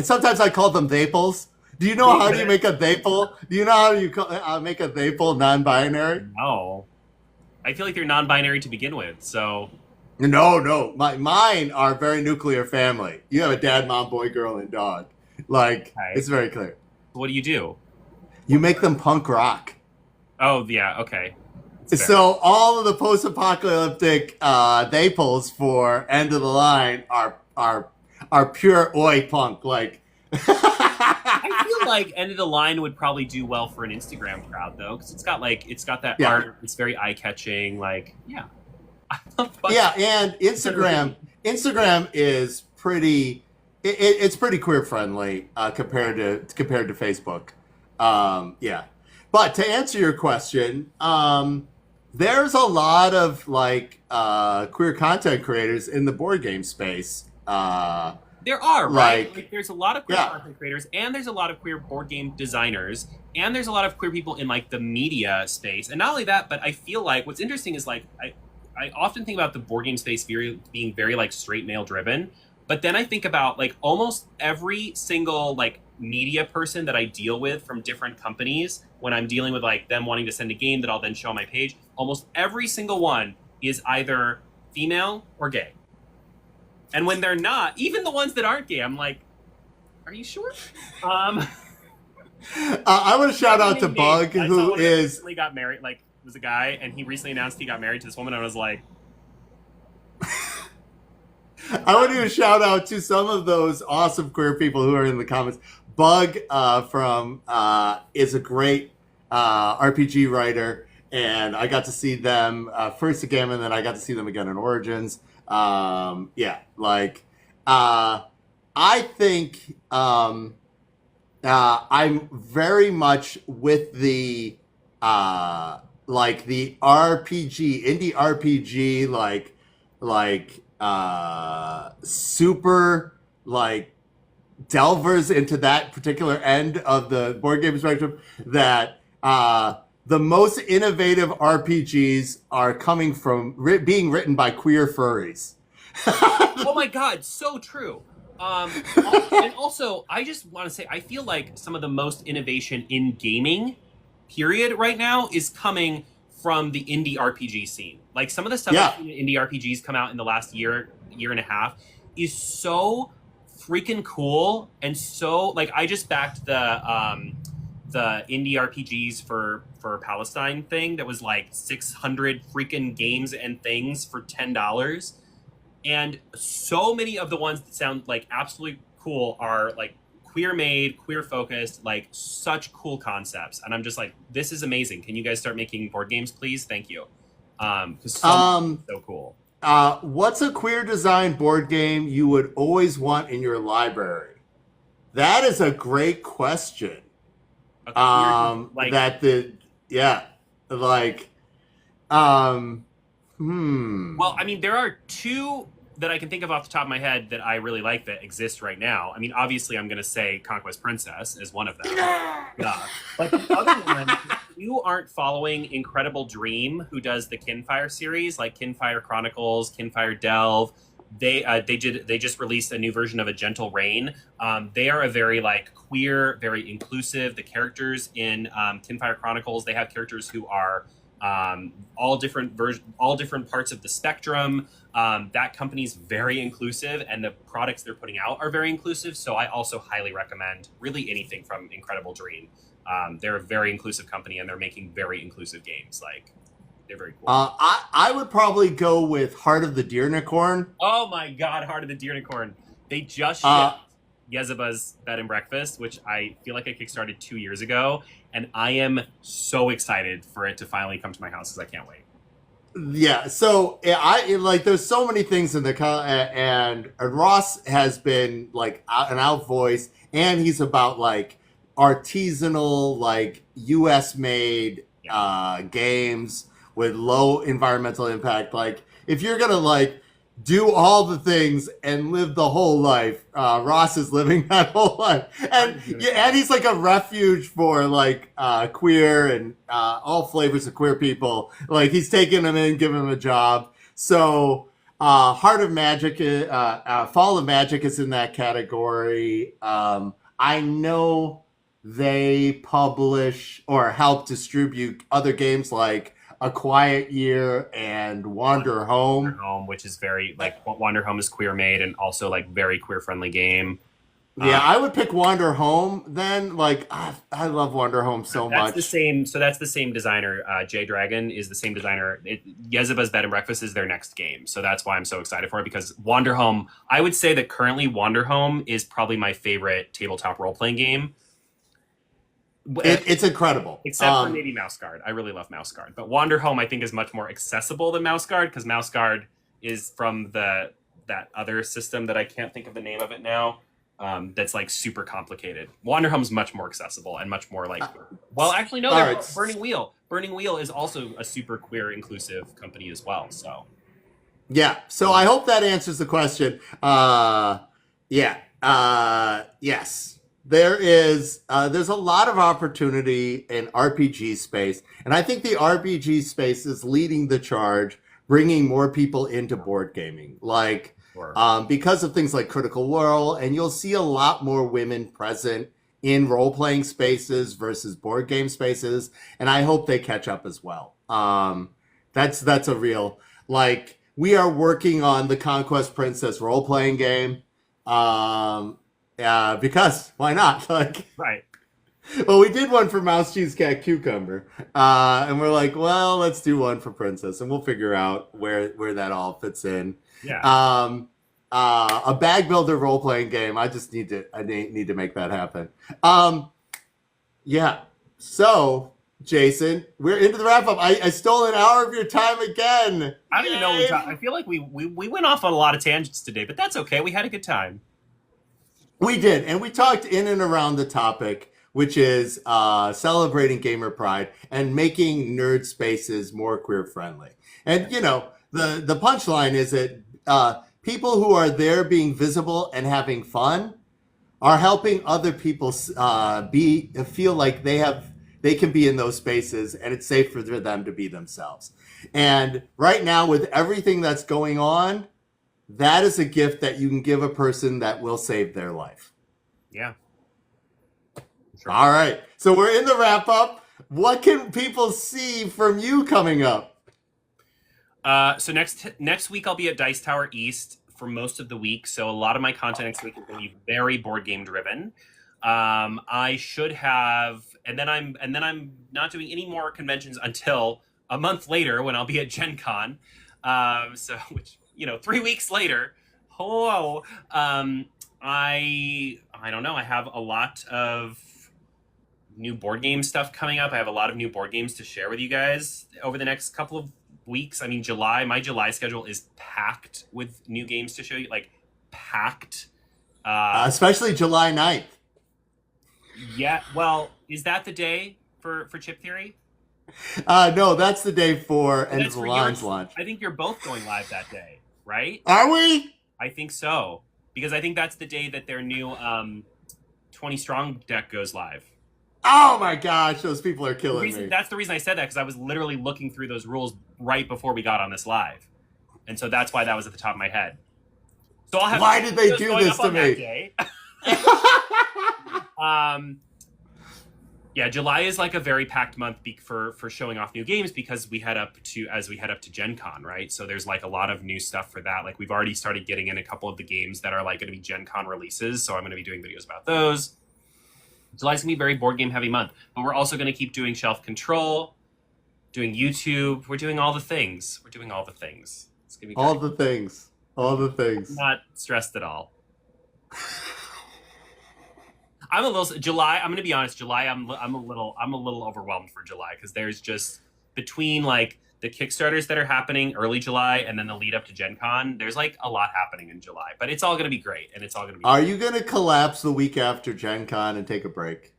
Sometimes I call them thaples. Do you know how do you make a thaple? Do you know how you make a thaple non-binary? No. I feel like they're non-binary to begin with, so... No. Mine are very nuclear family. You have a dad, mom, boy, girl, and dog. Okay. It's very clear. What do you do? You make them punk rock. Oh, yeah, okay. So all of the post-apocalyptic thaples for End of the Line are pure oi punk. I feel like End of the Line would probably do well for an Instagram crowd, though, because it's got that art. It's very eye-catching. Yeah. Yeah, and Instagram is pretty. It's pretty queer friendly compared to Facebook. Yeah, but to answer your question, there's a lot of queer content creators in the board game space. There are, right? There's a lot of queer content creators, and there's a lot of queer board game designers, and there's a lot of queer people in the media space. And not only that, but I feel like what's interesting is I often think about the board game space being very straight male driven, but then I think about almost every single media person that I deal with from different companies when I'm dealing with them wanting to send a game that I'll then show on my page. Almost every single one is either female or gay. And when they're not, even the ones that aren't gay, I'm like, are you sure? I want to shout out to Bug, who recently got married. Was a guy, and he recently announced he got married to this woman. And I was like, I want to shout out to some of those awesome queer people who are in the comments. Bug is a great RPG writer, and I got to see them first at Gaymer, and then I got to see them again in Origins. I think I'm very much with the the RPG, indie RPG, super delvers into that particular end of the board game spectrum, that the most innovative RPGs are coming from being written by queer furries. Oh my God, so true. And also, I just want to say, I feel like some of the most innovation in gaming, period, right now is coming from the indie RPG scene. Some of the stuff I've seen in indie RPGs come out in the last year and a half is so freaking cool, and so I just backed the indie RPGs for Palestine thing that was 600 freaking games and things for $10, and so many of the ones that sound absolutely cool are queer made, queer focused, such cool concepts, and I'm just this is amazing. Can you guys start making board games, please? Thank you. So cool. What's a queer design board game you would always want in your library? That is a great question. Well, I mean, there are two that I can think of off the top of my head that I really like that exist right now. I mean, obviously, I'm going to say Conquest Princess is one of them. Yeah. But the other one, if you aren't following Incredible Dream, who does the Kinfire series, Kinfire Chronicles, Kinfire Delve, They just released a new version of A Gentle Rain. They are a very like queer, very inclusive. The characters in Tinfire Chronicles, they have characters who are all different parts of the spectrum. That company's very inclusive, and the products they're putting out are very inclusive. So I also highly recommend really anything from Incredible Dream. They're a very inclusive company, and they're making very inclusive games. Like, they're very cool. I would probably go with Heart of the Deernicorn. Oh my god, Heart of the Deernicorn. They just shipped Yezaba's Bed and Breakfast, which I feel like I kickstarted 2 years ago, and I am so excited for it to finally come to my house because I can't wait. Yeah, so there's so many things in the and Ross has been like an out voice, and he's about like artisanal, like U.S. made games with low environmental impact. Like, if you're gonna like do all the things and live the whole life, Ross is living that whole life, and he's like a refuge for like queer and all flavors of queer people. Like, he's taking them in, giving them a job. So Heart of Magic, Fall of Magic is in that category. I know they publish or help distribute other games like A Quiet Year and Wander Home, which is very like Wander Home is queer made and also like very queer friendly game. Yeah, I would pick Wander Home then. Like, I love Wander Home so much. That's the same designer. J Dragon is the same designer. Yezaba's Bed and Breakfast is their next game, so that's why I'm so excited for it. Because Wander Home, I would say that currently Wander Home is probably my favorite tabletop role playing game. It's incredible. Except for maybe Mouse Guard. I really love Mouse Guard. But Wander Home, I think, is much more accessible than Mouse Guard, because Mouse Guard is from that other system that I can't think of the name of it now. That's like super complicated. Wander Home's much more accessible and much more like... well, actually, no, right. Burning Wheel. Burning Wheel is also a super queer inclusive company as well, so... Yeah, so I hope that answers the question. Yes. There's a lot of opportunity in RPG space, and I think the RPG space is leading the charge, bringing more people into board gaming, like because of things like Critical Role, and you'll see a lot more women present in role-playing spaces versus board game spaces, and I hope they catch up as well. That's a real, like, we are working on the Conquest Princess role-playing game. Because why not? Like, right. Well, we did one for Mouse, Cheese, Cat, Cucumber, and we're like, well, let's do one for Princess, and we'll figure out where that all fits in. Yeah. A bag builder role playing game. I need to make that happen. Yeah. So, Jason, we're into the wrap up. I stole an hour of your time again. I don't even know. I feel like we went off on a lot of tangents today, but that's okay. We had a good time. We did, and we talked in and around the topic, which is celebrating gamer pride and making nerd spaces more queer friendly. And you know, the punchline is that people who are there being visible and having fun are helping other people feel like they can be in those spaces, and it's safe for them to be themselves. And right now, with everything that's going on, that is a gift that you can give a person that will save their life. Yeah. Sure. All right. So we're in the wrap up. What can people see from you coming up? So next week I'll be at Dice Tower East for most of the week. So a lot of my content next week is going to be very board game driven. I should have, and then I'm not doing any more conventions until a month later when I'll be at Gen Con. Which, 3 weeks later, I don't know. I have a lot of new board game stuff coming up. I have a lot of new board games to share with you guys over the next couple of weeks. I mean, my July schedule is packed with new games to show you, like packed. Especially July 9th. Yeah. Well, is that the day for Chip Theory? No, that's the day for End of the Lines launch. I think you're both going live that day, right? Are we? I think so. Because I think that's the day that their new 20 Strong deck goes live. Oh my gosh, those people are killing me. That's the reason I said that, because I was literally looking through those rules right before we got on this live. And so that's why that was at the top of my head. So I'll have Why did they videos do going this up to on that me? day. Yeah, July is like a very packed month for showing off new games because we head up to Gen Con, right? So there's like a lot of new stuff for that. Like we've already started getting in a couple of the games that are like going to be Gen Con releases. So I'm going to be doing videos about those. July's going to be a very board game heavy month, but we're also going to keep doing Shelf Control, doing YouTube. We're doing all the things. It's going to be great. All the things. I'm not stressed at all. I'm a little July. I'm going to be honest. July, I'm a little overwhelmed for July because there's just between like the Kickstarters that are happening early July and then the lead up to Gen Con. There's like a lot happening in July, but it's all going to be great and it's all going to be. Are you going to collapse the week after Gen Con and take a break?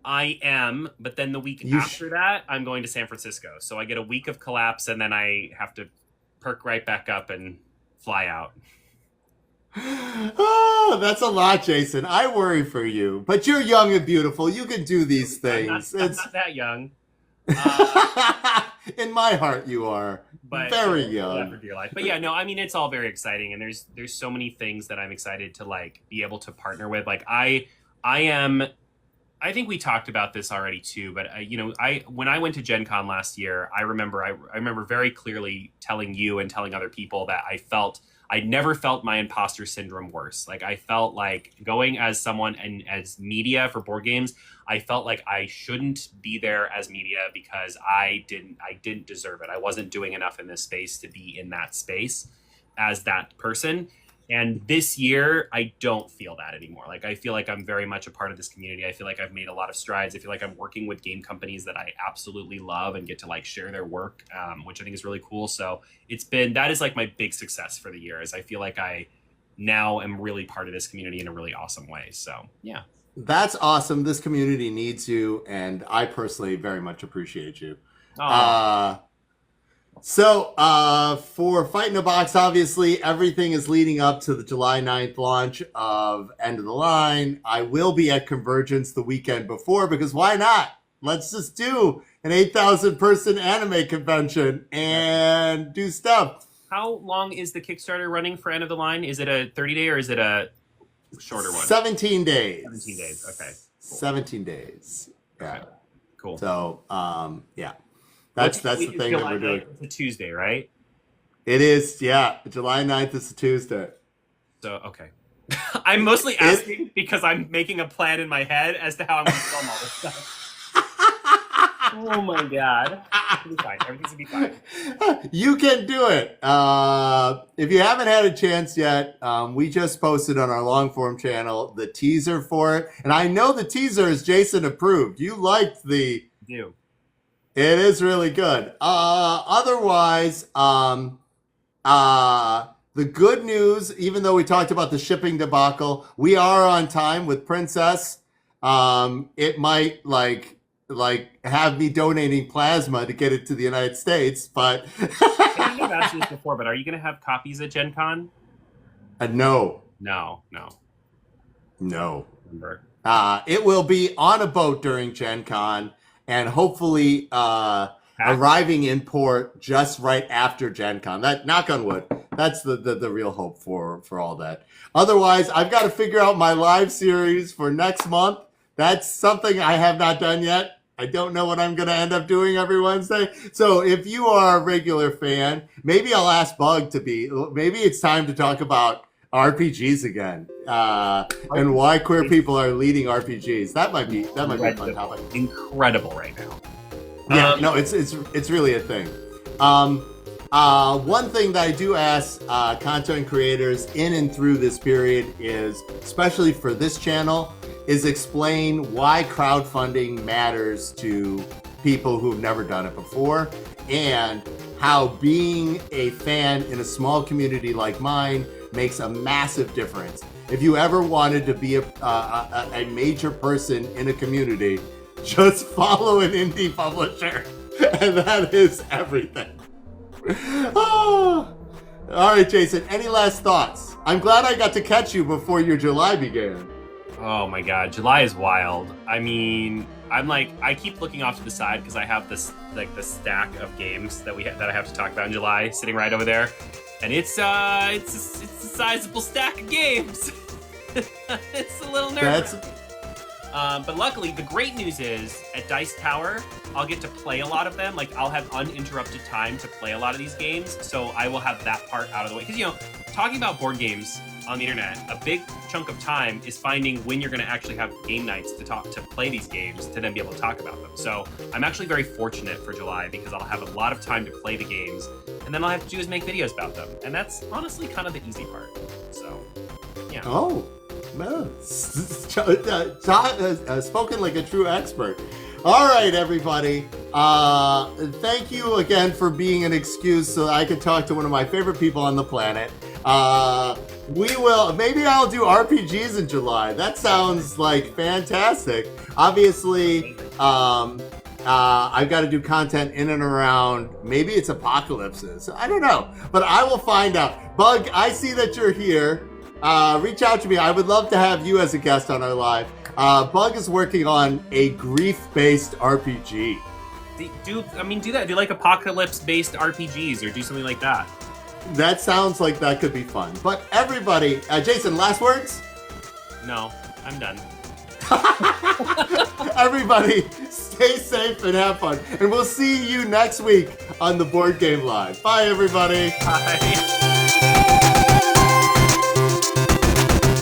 I am, but then the week after that, I'm going to San Francisco. So I get a week of collapse and then I have to perk right back up and fly out. Oh, that's a lot, Jason. I worry for you, but you're young and beautiful. You can do these things. I'm not that young. In my heart, you are but very young. For dear life. But yeah, no, I mean it's all very exciting, and there's so many things that I'm excited to like be able to partner with. Like I think we talked about this already too, but when I went to Gen Con last year, I remember very clearly telling you and telling other people that I never felt my imposter syndrome worse. Like I felt like going as someone and as media for board games, I felt like I shouldn't be there as media because I didn't deserve it. I wasn't doing enough in this space to be in that space as that person. And this year, I don't feel that anymore. Like, I feel like I'm very much a part of this community. I feel like I've made a lot of strides. I feel like I'm working with game companies that I absolutely love and get to like share their work, which I think is really cool. So that is like my big success for the year is I feel like I now am really part of this community in a really awesome way. So, yeah. That's awesome. This community needs you. And I personally very much appreciate you. So for Fight in a Box, obviously, everything is leading up to the July 9th launch of End of the Line. I will be at Convergence the weekend before because why not? Let's just do an 8,000 person anime convention and do stuff. How long is the Kickstarter running for End of the Line? Is it a 30-day or is it a shorter one? 17 days. 17 days. Okay. Cool. 17 days. Yeah. Okay. Cool. So, yeah. That's the thing that we're doing. It's a Tuesday, right? It is, yeah. July 9th is a Tuesday. So, okay. I'm mostly asking because I'm making a plan in my head as to how I'm going to film all this stuff. Oh my God. It'll be fine. Everything's going to be fine. You can do it. If you haven't had a chance yet, we just posted on our long form channel the teaser for it. And I know the teaser is Jason approved. You liked the... I do. It is really good. Otherwise, the good news, even though we talked about the shipping debacle, we are on time with Princess. It might like have me donating plasma to get it to the United States, but I've asked you this before, but are you going to have copies at Gen Con? No. Remember. It will be on a boat during Gen Con. And hopefully arriving in port just right after Gen Con. That, knock on wood, that's the real hope for all that. Otherwise, I've got to figure out my live series for next month. That's something I have not done yet. I don't know what I'm going to end up doing every Wednesday. So if you are a regular fan, maybe I'll ask Bug to be. Maybe it's time to talk about RPGs again, and why queer people are leading RPGs. That might be a fun topic. Incredible right now. Yeah, no, it's really a thing. One thing that I do ask content creators in and through this period is, especially for this channel, is explain why crowdfunding matters to people who've never done it before, and how being a fan in a small community like mine makes a massive difference. If you ever wanted to be a major person in a community, just follow an indie publisher, and that is everything. Oh. All right, Jason, any last thoughts? I'm glad I got to catch you before your July began. Oh my God, July is wild. I mean, I keep looking off to the side because I have this the stack of games that I have to talk about in July sitting right over there. and it's a sizable stack of games. It's a little nervous. But luckily, the great news is at Dice Tower, I'll get to play a lot of them. Like, I'll have uninterrupted time to play a lot of these games, so I will have that part out of the way. Because, you know, talking about board games on the internet, a big chunk of time is finding when you're going to actually have game nights to play these games, to then be able to talk about them. So I'm actually very fortunate for July because I'll have a lot of time to play the games, and then all I have to do is make videos about them. And that's honestly kind of the easy part. So, yeah. Oh. No. Spoken like a true expert. All right, everybody. Thank you again for being an excuse so that I can talk to one of my favorite people on the planet. Maybe I'll do RPGs in July. That sounds like fantastic. Obviously, I've got to do content in and around, maybe it's apocalypses. I don't know, but I will find out. Bug, I see that you're here. Reach out to me. I would love to have you as a guest on our live. Bug is working on a grief-based RPG. Do that. Do like apocalypse-based RPGs or do something like that. That sounds like that could be fun. But everybody, Jason, last words? No, I'm done. Everybody, stay safe and have fun. And we'll see you next week on the Board Game Live. Bye, everybody. Bye.